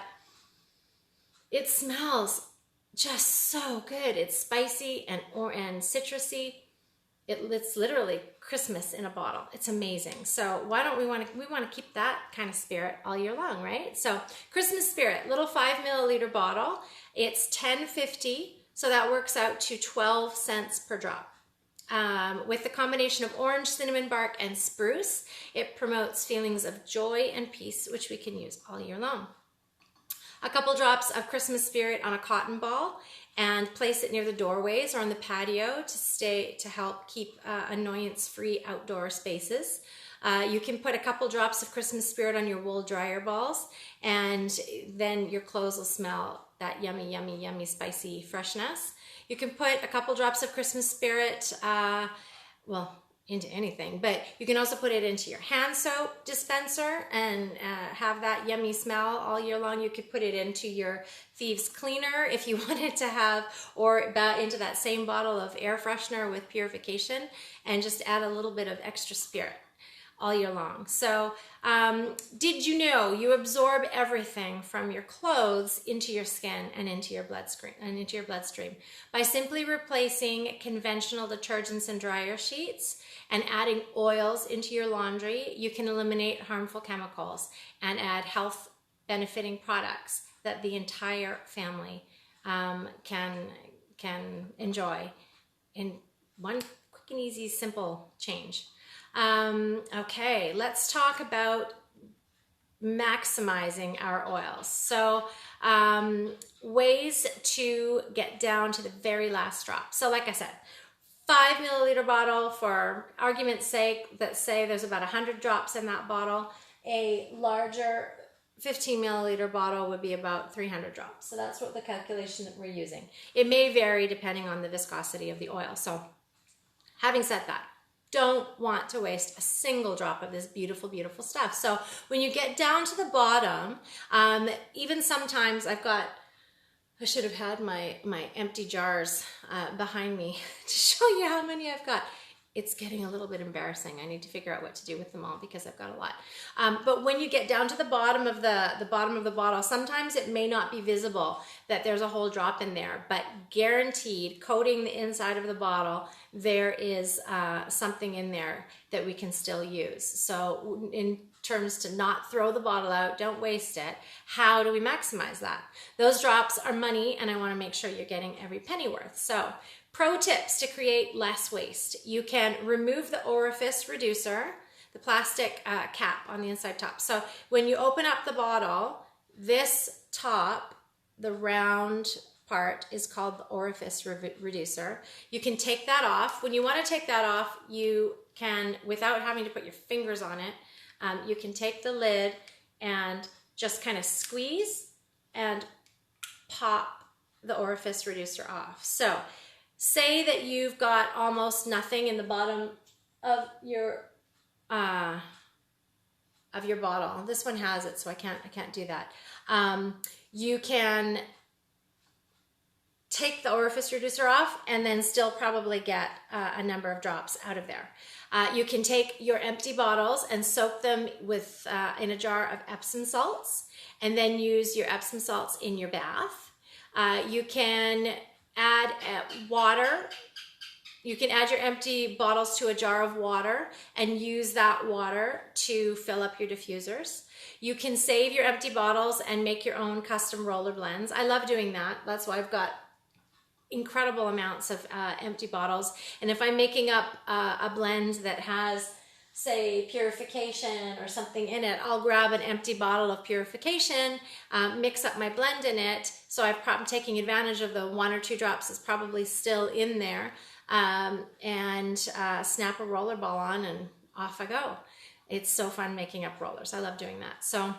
it smells just so good. It's spicy and citrusy. It's literally Christmas in a bottle. It's amazing. So why don't we want to keep that kind of spirit all year long, right? So Christmas Spirit, little 5 milliliter bottle. It's $10.50, so that works out to 12 cents per drop. With the combination of orange, cinnamon bark, and spruce, it promotes feelings of joy and peace, which we can use all year long. A couple drops of Christmas Spirit on a cotton ball and place it near the doorways or on the patio to help keep annoyance-free outdoor spaces. You can put a couple drops of Christmas Spirit on your wool dryer balls, and then your clothes will smell that yummy, yummy, yummy, spicy freshness. You can put a couple drops of Christmas Spirit, into anything, but you can also put it into your hand soap dispenser and have that yummy smell all year long. You could put it into your Thieves cleaner if you wanted to have, or into that same bottle of air freshener with Purification, and just add a little bit of extra spirit all year long. So did you know you absorb everything from your clothes into your skin and into your bloodstream by simply replacing conventional detergents and dryer sheets and adding oils into your laundry? You can eliminate harmful chemicals and add health benefiting products that the entire family can enjoy in one quick and easy, simple change. Okay, let's talk about maximizing our oils. So ways to get down to the very last drop. So like I said, 5 milliliter bottle, for argument's sake, let's say there's about 100 drops in that bottle. A larger 15 milliliter bottle would be about 300 drops. So that's what the calculation that we're using. It may vary depending on the viscosity of the oil. So having said that, don't want to waste a single drop of this beautiful, beautiful stuff. So when you get down to the bottom, even sometimes I should have had my empty jars behind me to show you how many I've got. It's getting a little bit embarrassing. I need to figure out what to do with them all because I've got a lot. But when you get down to the bottom of the bottom of the bottle, sometimes it may not be visible that there's a whole drop in there, but guaranteed, coating the inside of the bottle, there is something in there that we can still use. So in terms to not throw the bottle out, don't waste it, how do we maximize that? Those drops are money, and I want to make sure you're getting every penny worth. So pro tips to create less waste. You can remove the orifice reducer, the plastic cap on the inside top. So when you open up the bottle, this top, the round part, is called the orifice reducer. You can take that off. When you want to take that off, you can, without having to put your fingers on it, you can take the lid and just kind of squeeze and pop the orifice reducer off. So say that you've got almost nothing in the bottom of your bottle. This one has it, so I can't do that. You can take the orifice reducer off and then still probably get a number of drops out of there. You can take your empty bottles and soak them with in a jar of Epsom salts, and then use your Epsom salts in your bath. You can add water. You can add your empty bottles to a jar of water and use that water to fill up your diffusers. You can save your empty bottles and make your own custom roller blends. I love doing that. That's why I've got incredible amounts of empty bottles. And if I'm making up a blend that has, say, Purification or something in it, I'll grab an empty bottle of Purification, mix up my blend in it, so I'm taking advantage of the 1 or 2 drops that's probably still in there, and snap a roller ball on and off I go. It's so fun making up rollers. I love doing that. So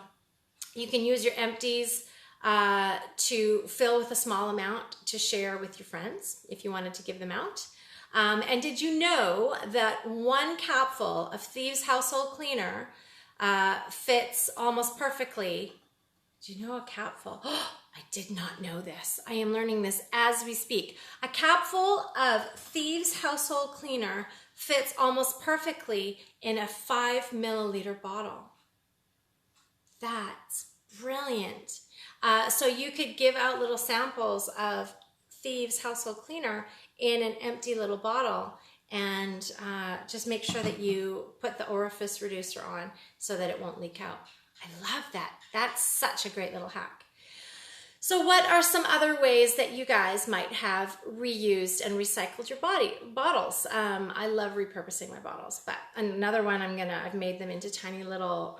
you can use your empties to fill with a small amount to share with your friends if you wanted to give them out. And did you know that 1 capful of Thieves household cleaner fits almost perfectly? Do you know a capful? Oh, I did not know this. I am learning this as we speak. A capful of Thieves household cleaner fits almost perfectly in a 5 milliliter bottle. That's brilliant. So you could give out little samples of Thieves household cleaner in an empty little bottle, and just make sure that you put the orifice reducer on so that it won't leak out. I love that. That's such a great little hack. So what are some other ways that you guys might have reused and recycled your bottles? I love repurposing my bottles, but another one I've made them into tiny little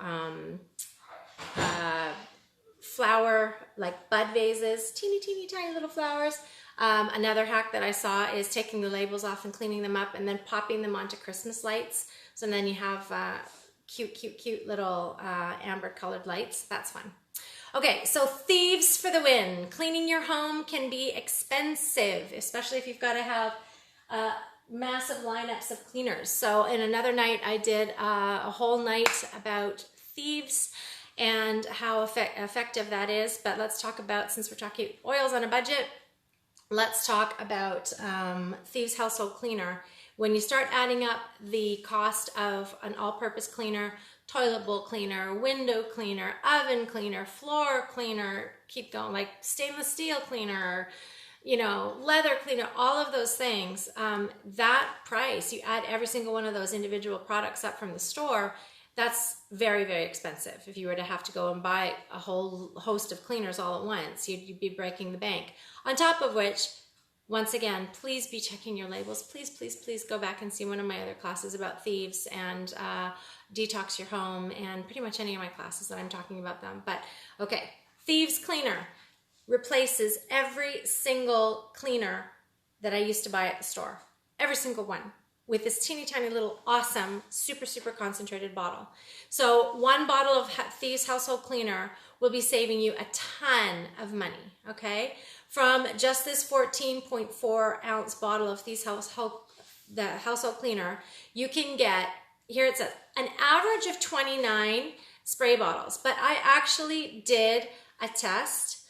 flower, like bud vases, teeny tiny little flowers. Another hack that I saw is taking the labels off and cleaning them up and then popping them onto Christmas lights. So then you have cute little amber colored lights. That's fun. Okay, so Thieves for the win. Cleaning your home can be expensive, especially if you've got to have massive lineups of cleaners. So in another night, I did a whole night about Thieves and how effective that is. But let's talk about, since we're talking oils on a budget, let's talk about Thieves household cleaner. When you start adding up the cost of an all-purpose cleaner, toilet bowl cleaner, window cleaner, oven cleaner, floor cleaner, keep going, like stainless steel cleaner, leather cleaner, all of those things, that price, you add every single one of those individual products up from the store, that's very, very expensive. If you were to have to go and buy a whole host of cleaners all at once, you'd be breaking the bank. On top of which, once again, please be checking your labels. Please go back and see one of my other classes about Thieves and detox your home, and pretty much any of my classes that I'm talking about them. But okay, Thieves cleaner replaces every single cleaner that I used to buy at the store. Every single one, with this teeny tiny little awesome, super concentrated bottle. So 1 bottle of Thieves household cleaner will be saving you a ton of money, okay? From just this 14.4 ounce bottle of Thieves household cleaner, you can get, here it says, an average of 29 spray bottles. But I actually did a test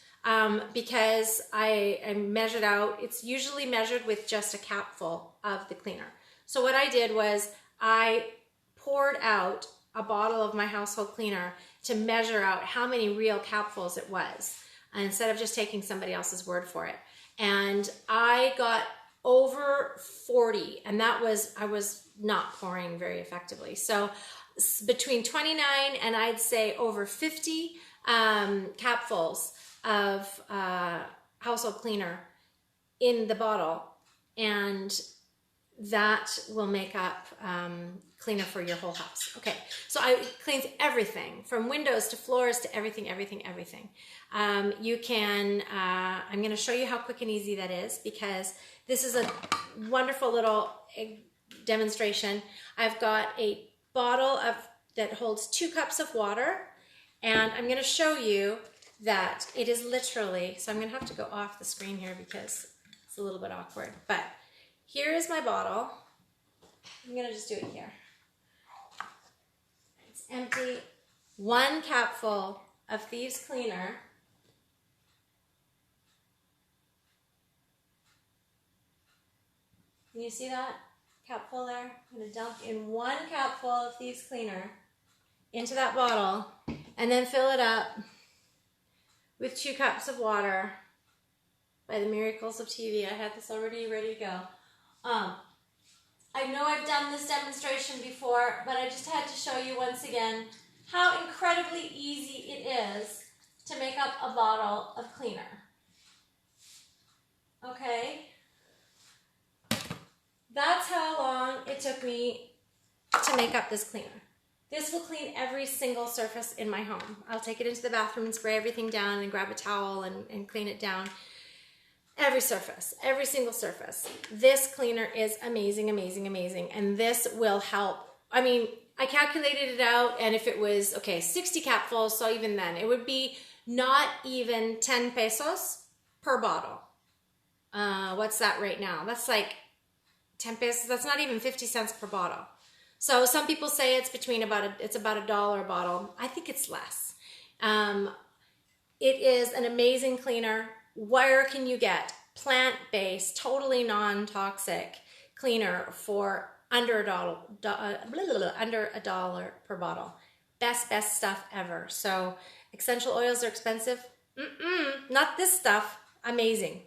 because I measured out, it's usually measured with just a capful of the cleaner. So what I did was I poured out a bottle of my household cleaner to measure out how many real capfuls it was, instead of just taking somebody else's word for it. And I got over 40, and I was not pouring very effectively. So between 29 and I'd say over 50 capfuls of household cleaner in the bottle, and that will make up cleaner for your whole house. Okay, so I cleans everything from windows to floors to everything. You can, I'm going to show you how quick and easy that is, because this is a wonderful little demonstration. I've got a bottle that holds 2 cups of water, and I'm going to show you that it is literally, so I'm going to have to go off the screen here because it's a little bit awkward, but here is my bottle. I'm going to just do it here. It's empty. 1 capful of Thieves cleaner. Can you see that capful there? I'm going to dump in 1 capful of Thieves cleaner into that bottle, and then fill it up with 2 cups of water. By the miracles of TV, I had this already ready to go. I know I've done this demonstration before, but I just had to show you once again how incredibly easy it is to make up a bottle of cleaner. Okay? That's how long it took me to make up this cleaner. This will clean every single surface in my home. I'll take it into the bathroom and spray everything down and grab a towel and clean it down. every surface, every single surface. This cleaner is amazing, amazing, amazing. And this will help. I mean, I calculated it out, and if it was, okay, 60 capfuls, so even then, it would be not even 10 pesos per bottle. What's that right now? That's like 10 pesos. That's not even 50 cents per bottle. So some people say it's it's about $1 a bottle. I think it's less. It is an amazing cleaner. Where can you get plant-based, totally non-toxic cleaner for under $1 per bottle? Best stuff ever. So essential oils are expensive. Not this stuff. Amazing.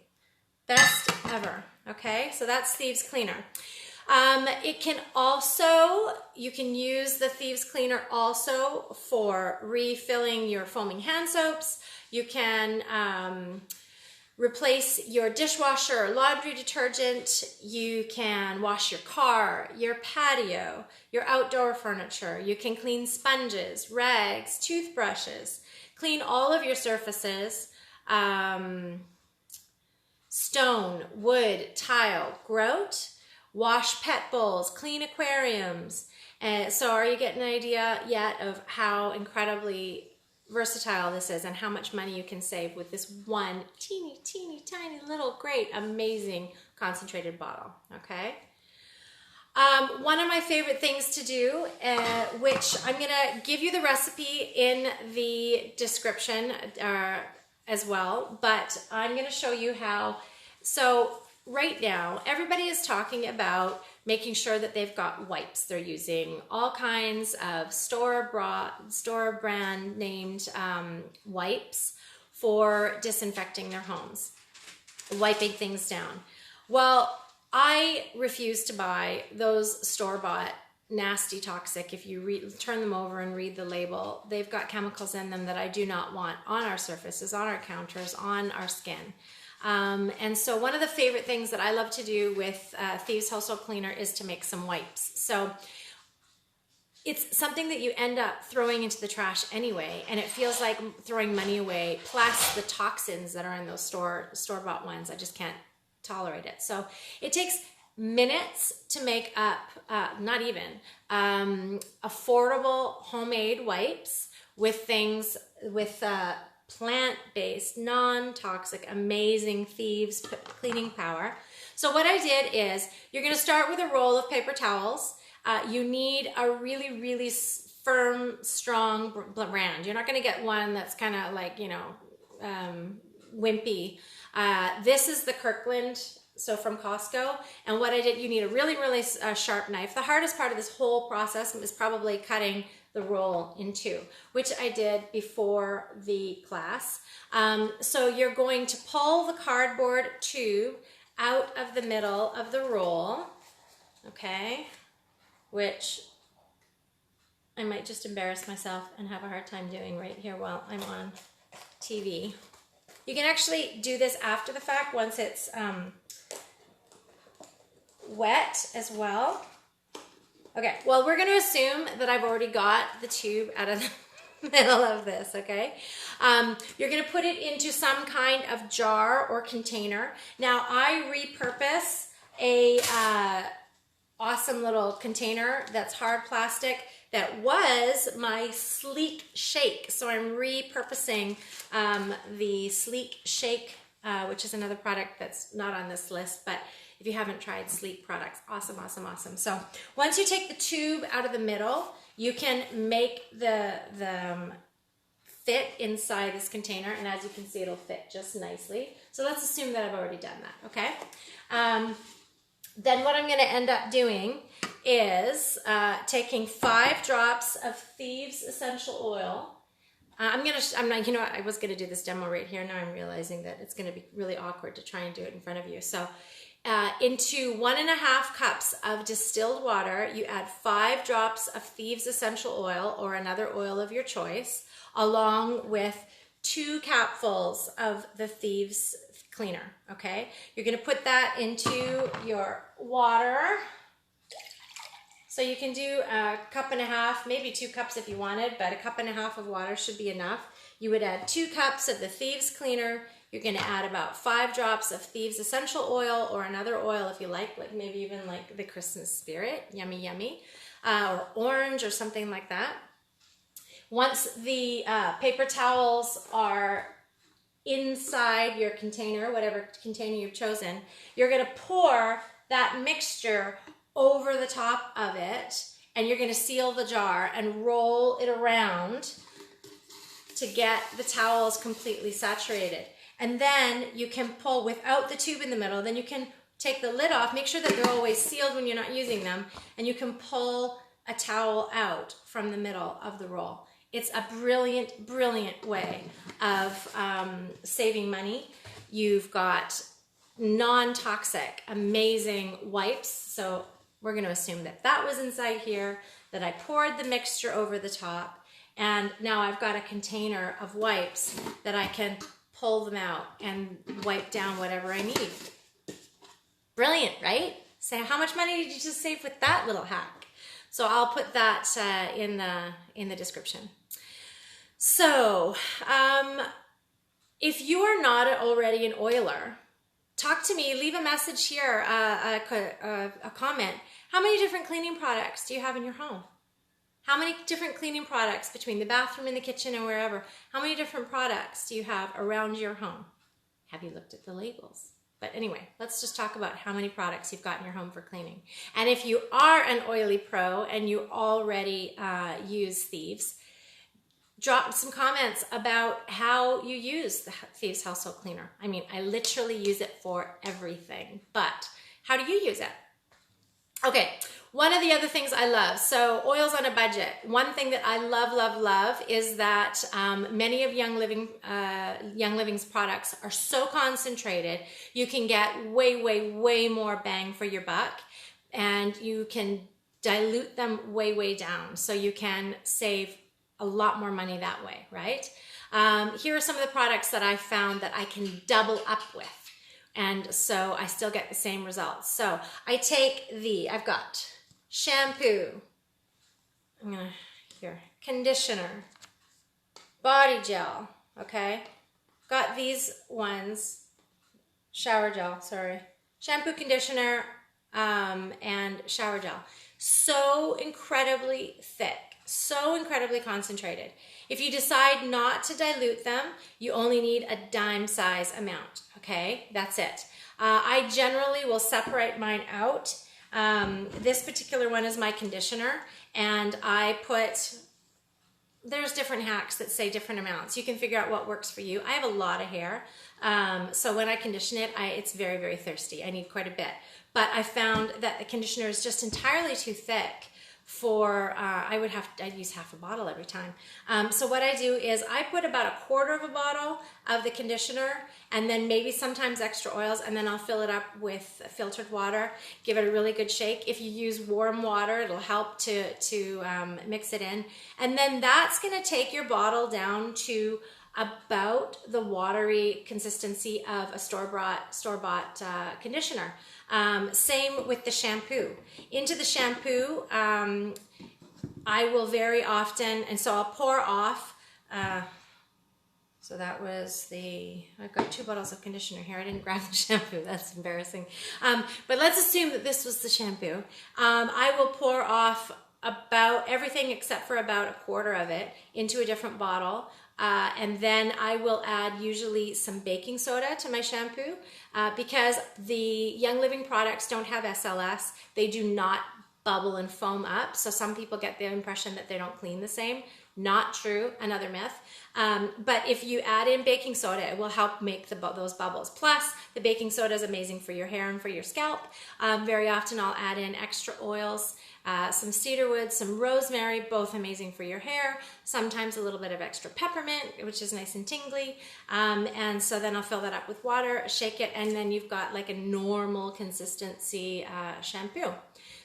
Best ever. Okay, so that's Thieves Cleaner. It can also, you can use the Thieves Cleaner also for refilling your foaming hand soaps. You can replace your dishwasher or laundry detergent. You can wash your car, your patio, your outdoor furniture. You can clean sponges, rags, toothbrushes, clean all of your surfaces, stone, wood, tile, grout, wash pet bowls, clean aquariums. So are you getting an idea yet of how incredibly versatile this is and how much money you can save with this one teeny tiny little great amazing concentrated bottle? Okay. One of my favorite things to do, which I'm gonna give you the recipe in the description as well, but I'm gonna show you how. So right now everybody is talking about making sure that they've got wipes. They're using all kinds of store brand named wipes for disinfecting their homes, wiping things down. Well, I refuse to buy those store-bought nasty toxic. If you turn them over and read the label, they've got chemicals in them that I do not want on our surfaces, on our counters, on our skin. And so one of the favorite things that I love to do with Thieves Household Cleaner is to make some wipes. So it's something that you end up throwing into the trash anyway, and it feels like throwing money away, plus the toxins that are in those store-bought ones. I just can't tolerate it. So it takes minutes to make up, not even, affordable homemade wipes with things, with plant-based, non-toxic, amazing Thieves cleaning power. So what I did is, you're going to start with a roll of paper towels. You need a really, really firm, strong brand. You're not going to get one that's kind of like, you know, wimpy. This is the Kirkland, so from Costco. And what I did, you need a really, really sharp knife. The hardest part of this whole process is probably cutting the roll in two, which I did before the class. So you're going to pull the cardboard tube out of the middle of the roll, okay, which I might just embarrass myself and have a hard time doing right here while I'm on TV. You can actually do this after the fact once it's wet as well. Okay, well, we're going to assume that I've already got the tube out of the middle of this, okay? You're going to put it into some kind of jar or container. Now, I repurpose a awesome little container that's hard plastic that was my Sleek Shake. So I'm repurposing the Sleek Shake, which is another product that's not on this list, but if you haven't tried Sleek products, awesome, awesome, awesome. So once you take the tube out of the middle, you can make the fit inside this container, and as you can see, it'll fit just nicely. So let's assume that I've already done that, okay? Then what I'm gonna end up doing is taking 5 drops of Thieves essential oil. You know what, I was gonna do this demo right here. Now I'm realizing that it's gonna be really awkward to try and do it in front of you. So into 1.5 cups of distilled water, you add 5 drops of Thieves essential oil or another oil of your choice, along with 2 capfuls of the Thieves cleaner, okay? You're gonna put that into your water. So you can do 1.5 cups, maybe 2 cups if you wanted, but 1.5 cups of water should be enough. You would add 2 cups of the Thieves cleaner. You're going to add about 5 drops of Thieves essential oil or another oil if you like maybe even like the Christmas spirit, yummy, yummy, or orange or something like that. Once the paper towels are inside your container, whatever container you've chosen, you're going to pour that mixture over the top of it, and you're going to seal the jar and roll it around to get the towels completely saturated. And then you can pull without the tube in the middle. Then you can take the lid off, make sure that they're always sealed when you're not using them, and you can pull a towel out from the middle of the roll. It's a brilliant, brilliant way of saving money. You've got non-toxic, amazing wipes. So we're going to assume that that was inside here, that I poured the mixture over the top, and now I've got a container of wipes that I can pull them out and wipe down whatever I need. Brilliant, right? So how much money did you just save with that little hack? So I'll put that in the description. So if you are not already an oiler, talk to me, leave a message here, a comment. How many different cleaning products do you have in your home? How many different cleaning products between the bathroom and the kitchen and wherever? How many different products do you have around your home? Have you looked at the labels? But anyway, let's just talk about how many products you've got in your home for cleaning. And if you are an oily pro and you already use Thieves, drop some comments about how you use the Thieves household cleaner. I mean, I literally use it for everything, but how do you use it? Okay, one of the other things I love, so oils on a budget. One thing that I love, love, love is that many of Young Living's products are so concentrated, you can get way, way, way more bang for your buck, and you can dilute them way, way down. So you can save a lot more money that way, right? Here are some of the products that I found that I can double up with. And so I still get the same results. So I take I've got shampoo, conditioner, body gel, okay? Got these ones, shower gel, sorry. Shampoo, conditioner, and shower gel. So incredibly thick, so incredibly concentrated. If you decide not to dilute them, you only need a dime size amount, okay? That's it. I generally will separate mine out. This particular one is my conditioner, and I put, there's different hacks that say different amounts. You can figure out what works for you. I have a lot of hair, so when I condition it, it's very, very thirsty. I need quite a bit. But I found that the conditioner is just entirely too thick for, I'd use half a bottle every time. So what I do is I put about a quarter of a bottle of the conditioner, and then maybe sometimes extra oils, and then I'll fill it up with filtered water, give it a really good shake. If you use warm water, it'll help to mix it in. And then that's gonna take your bottle down to about the watery consistency of a store-bought conditioner. Same with the shampoo. Into the shampoo, I will very often, and so I'll pour off, so that was I've got 2 bottles of conditioner here. I didn't grab the shampoo, that's embarrassing. But let's assume that this was the shampoo. I will pour off about everything except for about a quarter of it into a different bottle. And then I will add usually some baking soda to my shampoo because the Young Living products don't have SLS. They do not bubble and foam up. So some people get the impression that they don't clean the same. Not true, another myth. But if you add in baking soda, it will help make those bubbles. Plus, the baking soda is amazing for your hair and for your scalp. Very often I'll add in extra oils, some cedarwood, some rosemary, both amazing for your hair. Sometimes a little bit of extra peppermint, which is nice and tingly. And so then I'll fill that up with water, shake it, and then you've got like a normal consistency shampoo.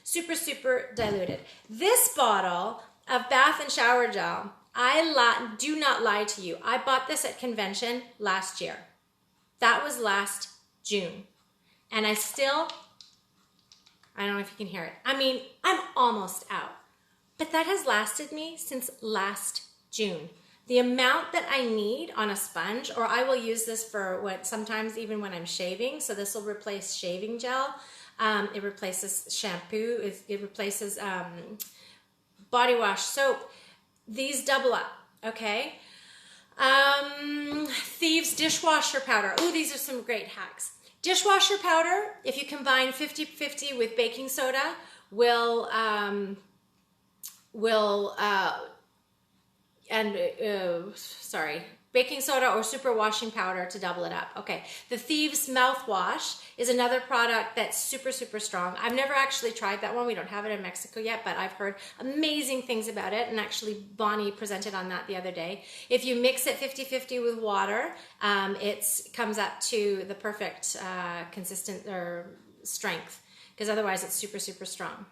Super, super diluted. This bottle of bath and shower gel, I do not lie to you. I bought this at convention last year. That was last June. And I don't know if you can hear it. I mean, I'm almost out. But that has lasted me since last June. the amount that I need on a sponge, or I will use this for sometimes even when I'm shaving. So this will replace shaving gel. It replaces shampoo. It replaces body wash, soap. These double up, okay? Thieves dishwasher powder. Oh, these are some great hacks. Dishwasher powder, if you combine 50-50 with baking soda, baking soda or super washing powder to double it up. Okay, the Thieves mouthwash is another product that's super, super strong. I've never actually tried that one. We don't have it in Mexico yet, but I've heard amazing things about it. And actually, Bonnie presented on that the other day. If you mix it 50-50 with water, it comes up to the perfect consistent or strength, because otherwise it's super, super strong.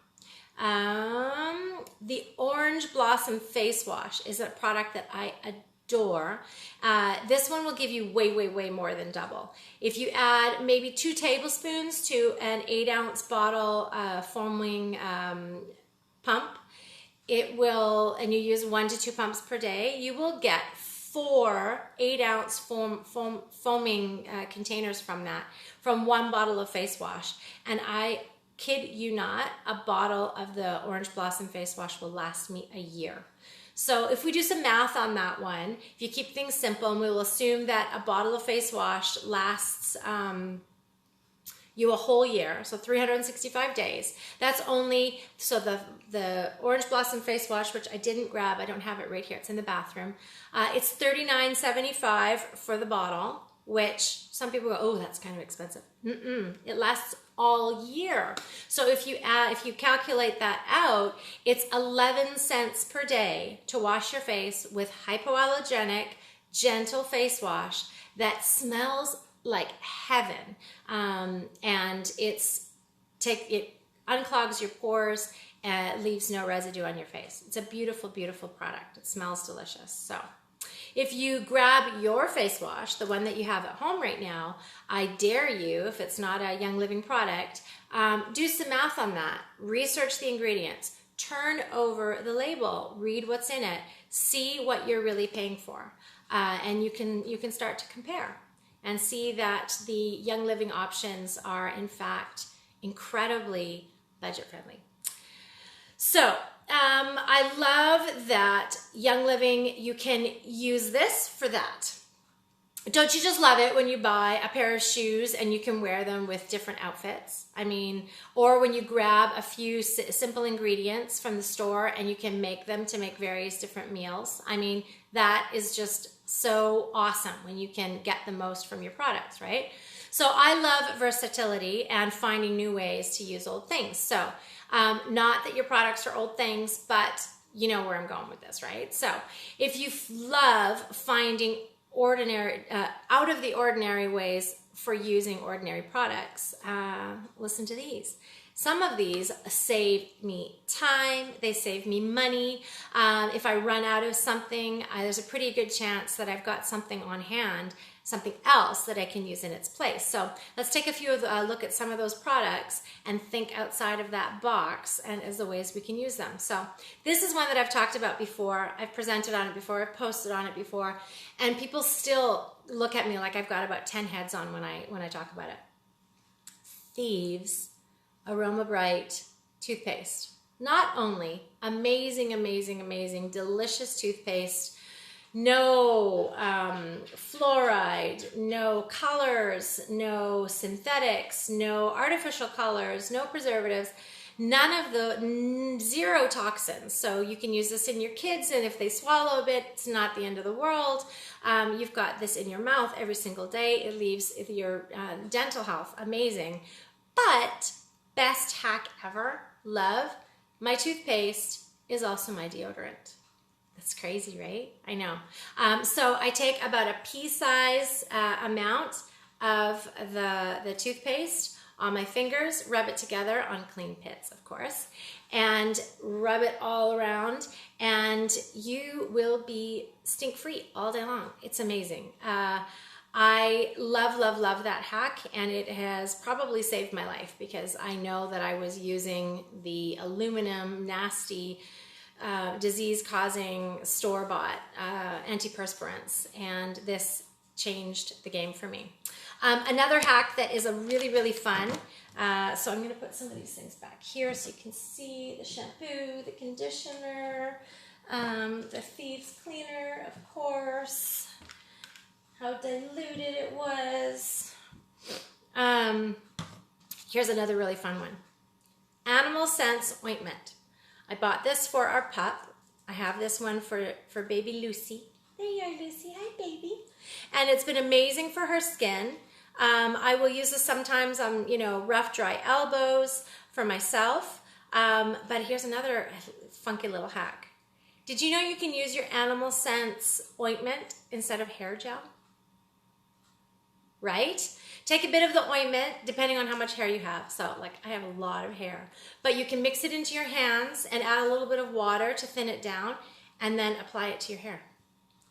The Orange Blossom Face Wash is a product that I adore. This one will give you way, way, way more than double. If you add maybe 2 tablespoons to an 8-ounce bottle foaming pump, it will, and you use 1 to 2 pumps per day, you will get 4 8-ounce foaming containers from one bottle of face wash. And I kid you not, a bottle of the Orange Blossom Face Wash will last me a year. So if we do some math on that one, if you keep things simple, and we will assume that a bottle of face wash lasts you a whole year, so 365 days. That's only, so the Orange Blossom Face Wash, which I didn't grab, I don't have it right here, it's in the bathroom. It's $39.75 for the bottle, which some people go, oh, that's kind of expensive. It lasts all year. So if you calculate that out, it's 11 cents per day to wash your face with hypoallergenic, gentle face wash that smells like heaven. And it unclogs your pores and leaves no residue on your face. It's a beautiful, beautiful product. It smells delicious. So if you grab your face wash, the one that you have at home right now, I dare you, if it's not a Young Living product, do some math on that. Research the ingredients. Turn over the label. Read what's in it. See what you're really paying for. And you can start to compare and see that the Young Living options are, in fact, incredibly budget friendly. So, I love that Young Living, you can use this for that. Don't you just love it when you buy a pair of shoes and you can wear them with different outfits? I mean, or when you grab a few simple ingredients from the store and you can make them to make various different meals. I mean, that is just so awesome when you can get the most from your products, right? So I love versatility and finding new ways to use old things. So not that your products are old things, but you know where I'm going with this, right? So if you love finding out of the ordinary ways for using ordinary products, listen to these. Some of these save me time, they save me money. If I run out of something, there's a pretty good chance that I've got something on hand, something else that I can use in its place. So let's take a look at some of those products and think outside of that box and as the ways we can use them. So this is one that I've talked about before. I've presented on it before. I've posted on it before. And people still look at me like I've got about 10 heads on when I talk about it. Thieves Aroma Bright toothpaste. Not only amazing, amazing, amazing, delicious toothpaste, no fluoride, no colors, no synthetics, no artificial colors, no preservatives, zero toxins. So you can use this in your kids, and if they swallow a bit, it's not the end of the world. You've got this in your mouth every single day. It leaves your dental health amazing. But best hack ever, love, my toothpaste is also my deodorant. That's crazy, right? I know. So I take about a pea-size amount of the toothpaste on my fingers, rub it together on clean pits, of course, and rub it all around, and you will be stink-free all day long. It's amazing. I love, love, love that hack, and it has probably saved my life because I know that I was using the aluminum, nasty disease-causing store-bought antiperspirants, and this changed the game for me. Another hack that is a really, really fun, so I'm going to put some of these things back here so you can see the shampoo, the conditioner, the Thieves cleaner, of course, how diluted it was. Here's another really fun one. Animal Sense ointment. I bought this for our pup. I have this one for baby Lucy. There you are, Lucy. Hi, baby. And it's been amazing for her skin. I will use this sometimes on, rough, dry elbows for myself. But here's another funky little hack. Did you know you can use your Animal Sense ointment instead of hair gel? Right? Take a bit of the ointment, depending on how much hair you have. So, I have a lot of hair. But you can mix it into your hands and add a little bit of water to thin it down, and then apply it to your hair.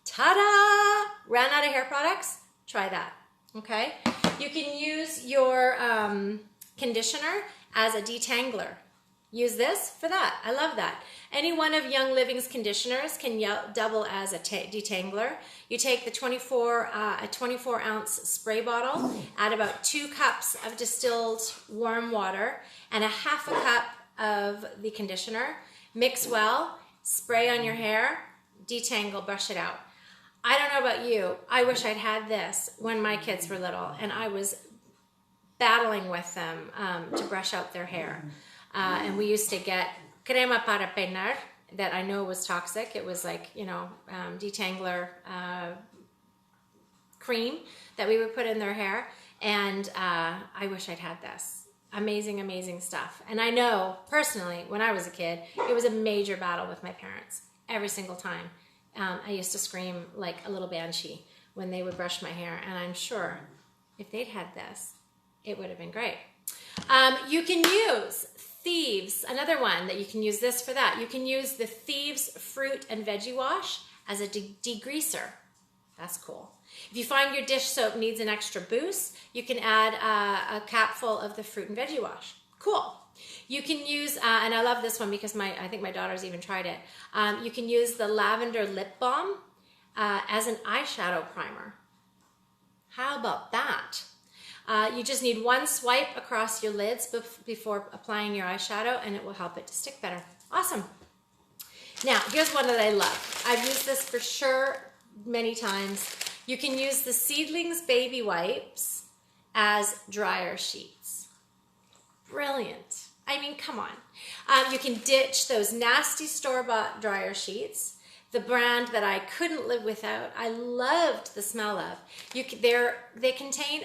Ta-da! Ran out of hair products? Try that, okay? You can use your conditioner as a detangler. Use this for that. I love that. Any one of Young Living's conditioners can double as a detangler. You take the 24-ounce spray bottle, add about 2 cups of distilled warm water, and a half a cup of the conditioner. Mix well, spray on your hair, detangle, brush it out. I don't know about you. I wish I'd had this when my kids were little, and I was battling with them to brush out their hair. And we used to get crema para peinar that I know was toxic. It was detangler cream that we would put in their hair. And I wish I'd had this. Amazing, amazing stuff. And I know personally, when I was a kid, it was a major battle with my parents every single time. I used to scream like a little banshee when they would brush my hair. And I'm sure if they'd had this, it would have been great. You can use Thieves, another one that you can use this for that. You can use the Thieves Fruit and Veggie Wash as a degreaser. That's cool. If you find your dish soap needs an extra boost, you can add a capful of the Fruit and Veggie Wash. Cool. You can use, and I love this one because I think my daughter's even tried it. You can use the Lavender Lip Balm as an eyeshadow primer. How about that? You just need one swipe across your lids before applying your eyeshadow, and it will help it to stick better. Awesome. Now, here's one that I love. I've used this for sure many times. You can use the Seedlings Baby Wipes as dryer sheets. Brilliant. I mean, come on. You can ditch those nasty store-bought dryer sheets. The brand that I couldn't live without, I loved the smell of. They contain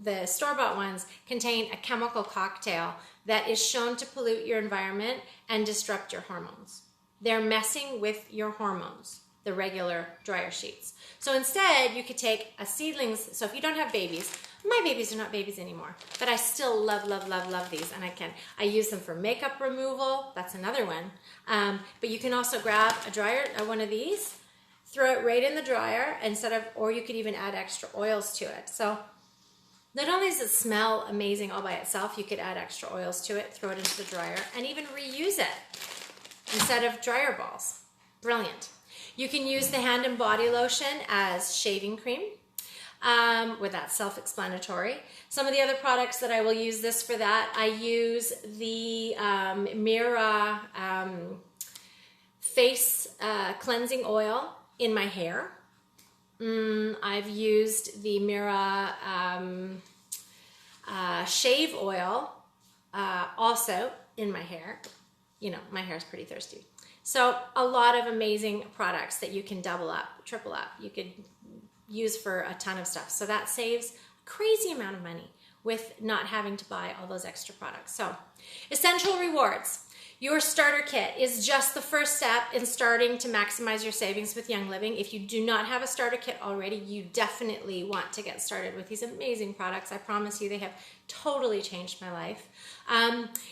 the store-bought ones contain a chemical cocktail that is shown to pollute your environment and disrupt your hormones. They're messing with your hormones, the regular dryer sheets. So instead, you could take a Seedlings. So if you don't have babies, my babies are not babies anymore, but I still love, love, love, love these, and I use them for makeup removal. That's another one. But you can also grab a dryer, one of these, throw it right in the dryer or you could even add extra oils to it. So not only does it smell amazing all by itself, you could add extra oils to it, throw it into the dryer, and even reuse it instead of dryer balls. Brilliant. You can use the hand and body lotion as shaving cream. With that self-explanatory. Some of the other products that I will use this for that, I use the Mira face cleansing oil in my hair. I've used the Mira shave oil also in my hair. My hair is pretty thirsty. So a lot of amazing products that you can double up, triple up. You could use for a ton of stuff. So that saves a crazy amount of money with not having to buy all those extra products. So essential rewards. Your starter kit is just the first step in starting to maximize your savings with Young Living. If you do not have a starter kit already, you definitely want to get started with these amazing products. I promise you they have totally changed my life.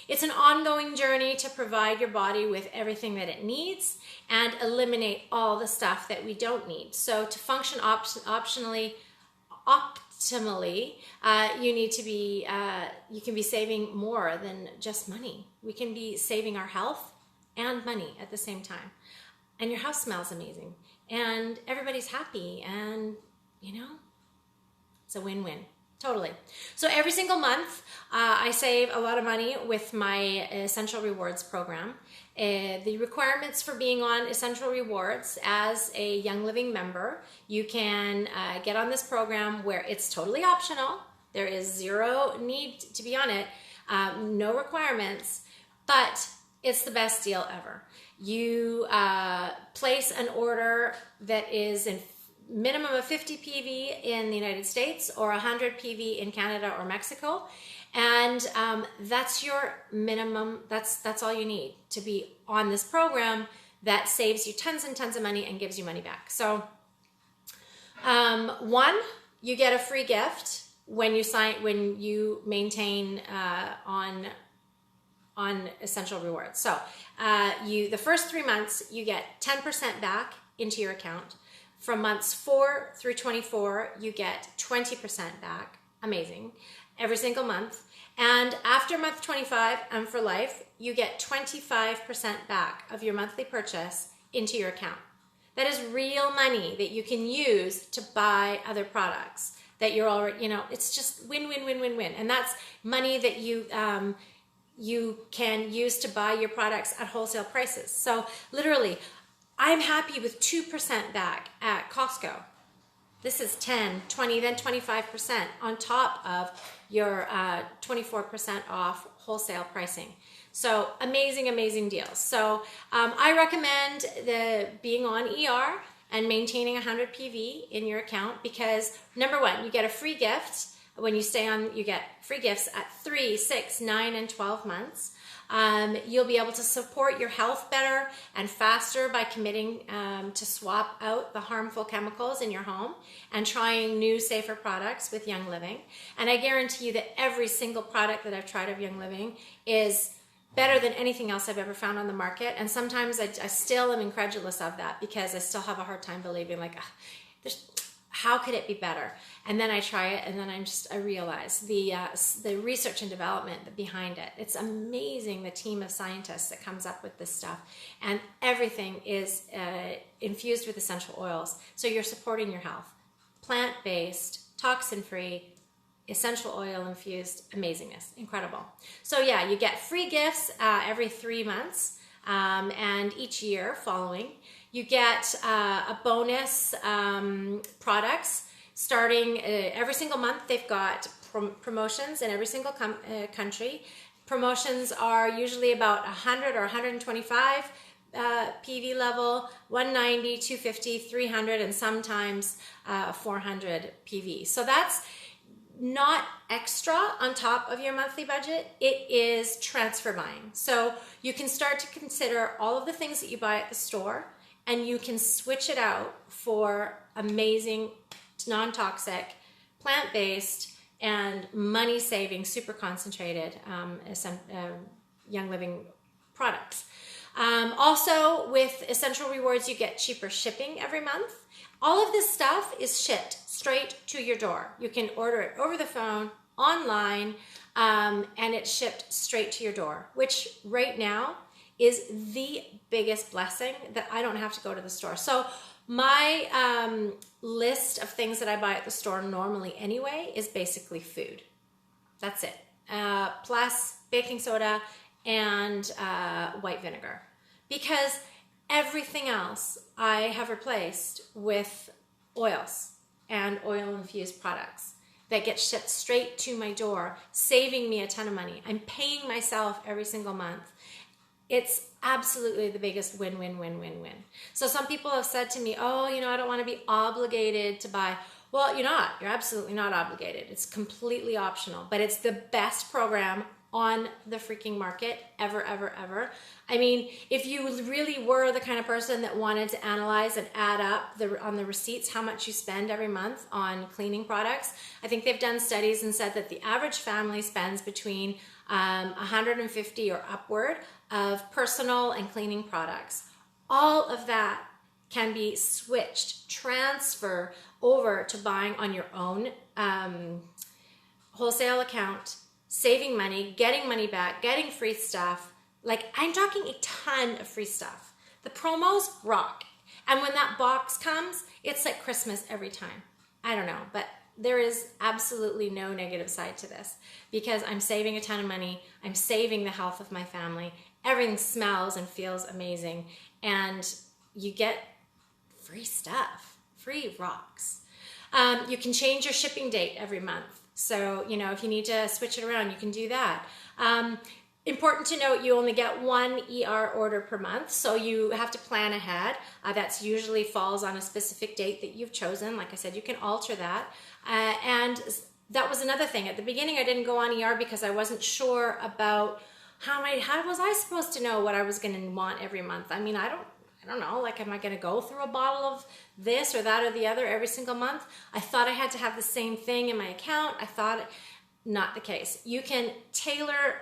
It's an ongoing journey to provide your body with everything that it needs and eliminate all the stuff that we don't need. So to function optimally, you can be saving more than just money. We can be saving our health and money at the same time. And your house smells amazing and everybody's happy, and it's a win-win. Totally. So every single month, I save a lot of money with my Essential Rewards program. The requirements for being on Essential Rewards as a Young Living member, you can get on this program where it's totally optional. There is zero need to be on it, no requirements, but it's the best deal ever. You place an order that is in minimum of 50 PV in the United States or 100 PV in Canada or Mexico, and that's your minimum. That's all you need to be on this program that saves you tons and tons of money and gives you money back. So one, you get a free gift when you maintain on Essential Rewards. So the first 3 months you get 10% back into your account. From months 4 through 24, you get 20% back. Amazing. Every single month. And after month 25 and for life, you get 25% back of your monthly purchase into your account. That is real money that you can use to buy other products that you're already, it's just win, win, win, win, win. And that's money that you can use to buy your products at wholesale prices. So literally, I'm happy with 2% back at Costco. This is 10, 20, then 25% on top of your 24% off wholesale pricing. So amazing, amazing deals. So I recommend being on ER and maintaining 100 PV in your account because number one, you get a free gift. When you stay on, you get free gifts at 3, 6, 9, and 12 months. You'll be able to support your health better and faster by committing to swap out the harmful chemicals in your home and trying new, safer products with Young Living. And I guarantee you that every single product that I've tried of Young Living is better than anything else I've ever found on the market. And sometimes I still am incredulous of that because I still have a hard time believing how could it be better? And then I try it, and then I realize the research and development behind it. It's amazing, the team of scientists that comes up with this stuff, and everything is infused with essential oils. So you're supporting your health, plant-based, toxin-free, essential oil infused amazingness, incredible. So yeah, you get free gifts every 3 months, and each year following. You get a bonus products starting every single month. They've got promotions in every single country. Promotions are usually about 100 or 125 PV level, 190, 250, 300, and sometimes 400 PV. So that's not extra on top of your monthly budget. It is transfer buying. So you can start to consider all of the things that you buy at the store, and you can switch it out for amazing, non-toxic, plant-based, and money-saving, super concentrated Young Living products. Also, with Essential Rewards, you get cheaper shipping every month. All of this stuff is shipped straight to your door. You can order it over the phone, online, and it's shipped straight to your door, which right now is the biggest blessing that I don't have to go to the store. So my list of things that I buy at the store normally anyway is basically food. That's it. Plus baking soda and white vinegar. Because everything else I have replaced with oils and oil-infused products that get shipped straight to my door, saving me a ton of money. I'm paying myself every single month. It's absolutely the biggest win, win, win, win, win. So some people have said to me, oh, I don't want to be obligated to buy. Well, you're not. You're absolutely not obligated. It's completely optional, but it's the best program on the freaking market ever, ever, ever. I mean, if you really were the kind of person that wanted to analyze and add up on the receipts how much you spend every month on cleaning products, I think they've done studies and said that the average family spends between 150 or upward of personal and cleaning products. All of that can be switched, transfer over to buying on your own wholesale account, saving money, getting money back, getting free stuff, Like, I'm talking a ton of free stuff. The promos rock. And when that box comes, it's like Christmas every time. I don't know, but there is absolutely no negative side to this because I'm saving a ton of money. I'm saving the health of my family. Everything smells and feels amazing. And you get free stuff. Free rocks. You can change your shipping date every month. So, you know, if you need to switch it around, you can do that. Important to note, you only get one ER order per month, so you have to plan ahead. That's usually falls on a specific date that you've chosen. Like I said, you can alter that. And that was another thing. At the beginning, I didn't go on ER because I wasn't sure about how was I supposed to know what I was going to want every month. I mean, I don't know, like, am I going to go through a bottle of this or that or the other every single month? I thought I had to have the same thing in my account. I thought not the case. You can tailor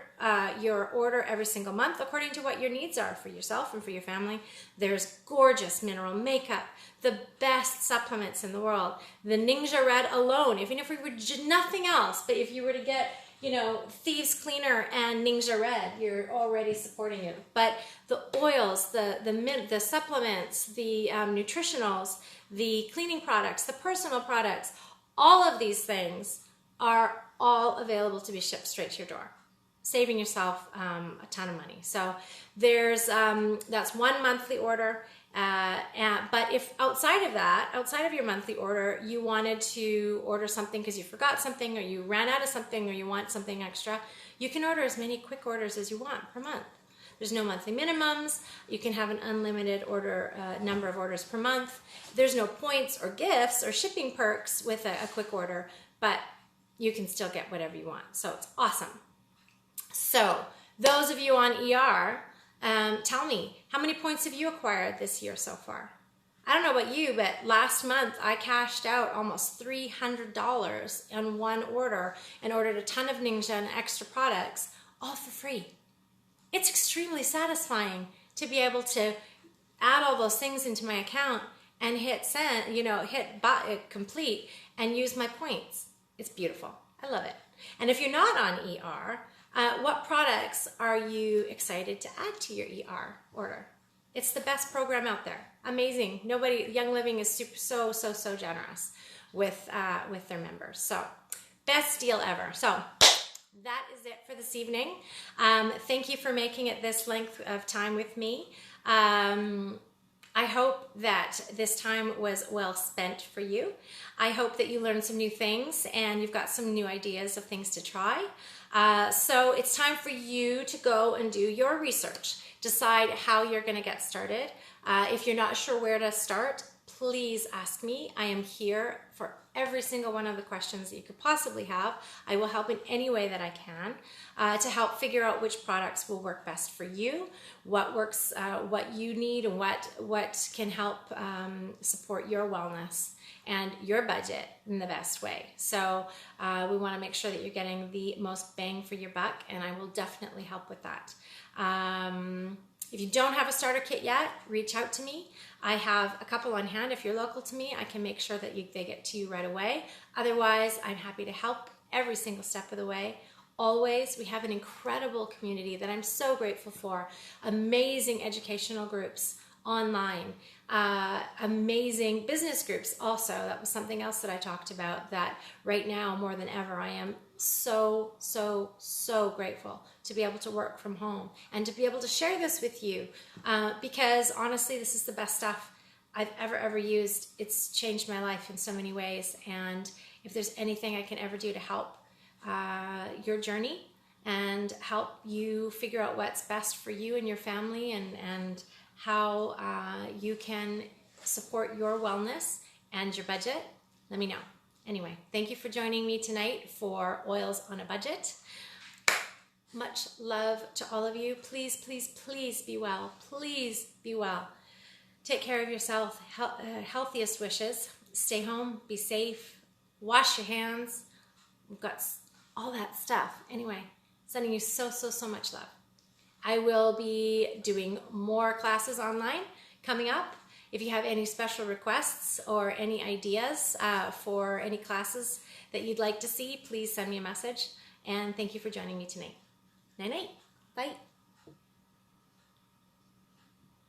your order every single month according to what your needs are for yourself and for your family. There's gorgeous mineral makeup, the best supplements in the world. The Ninja Red alone, even if we were nothing else, but if you were to get, you know, Thieves Cleaner and Ninja Red, you're already supporting it. But the oils, the supplements, the nutritionals, the cleaning products, the personal products, all of these things are all available to be shipped straight to your door, saving yourself a ton of money. So there's that's one monthly order. But if outside of your monthly order, you wanted to order something because you forgot something or you ran out of something or you want something extra, you can order as many quick orders as you want per month. There's no monthly minimums. You can have an unlimited number of orders per month. There's no points or gifts or shipping perks with a quick order, but you can still get whatever you want. So it's awesome. So those of you on ER, tell me, how many points have you acquired this year so far? I don't know about you, but last month I cashed out almost $300 on one order and ordered a ton of Ninja and extra products, all for free. It's extremely satisfying to be able to add all those things into my account and hit send, hit complete and use my points. It's beautiful. I love it. And if you're not on ER, what products are you excited to add to your ER order? It's the best program out there. Amazing. Young Living is so generous with their members. So best deal ever. So that is it for this evening. Thank you for making it this length of time with me. I hope that this time was well spent for you. I hope that you learned some new things and you've got some new ideas of things to try. So it's time for you to go and do your research. Decide how you're going to get started. If you're not sure where to start, please ask me. I am here for every single one of the questions that you could possibly have. I will help in any way that I can to help figure out which products will work best for you, what works, what you need, and what can help support your wellness and your budget in the best way. So we want to make sure that you're getting the most bang for your buck, and I will definitely help with that. If you don't have a starter kit yet, reach out to me. I have a couple on hand. If you're local to me, I can make sure that they get to you right away. Otherwise, I'm happy to help every single step of the way. Always, we have an incredible community that I'm so grateful for. Amazing educational groups online, amazing business groups also. That was something else that I talked about, that right now more than ever I am so grateful to be able to work from home and to be able to share this with you, because honestly this is the best stuff I've ever used. It's changed my life in so many ways, and if there's anything I can ever do to help your journey and help you figure out what's best for you and your family, and how you can support your wellness and your budget, let me know. Anyway, thank you for joining me tonight for Oils on a Budget. Much love to all of you. Please be well. Please be well. Take care of yourself. Healthiest wishes. Stay home. Be safe. Wash your hands. We've got all that stuff. Anyway, sending you so much love. I will be doing more classes online coming up. If you have any special requests or any ideas for any classes that you'd like to see, please send me a message. And thank you for joining me tonight. Night-night. Bye.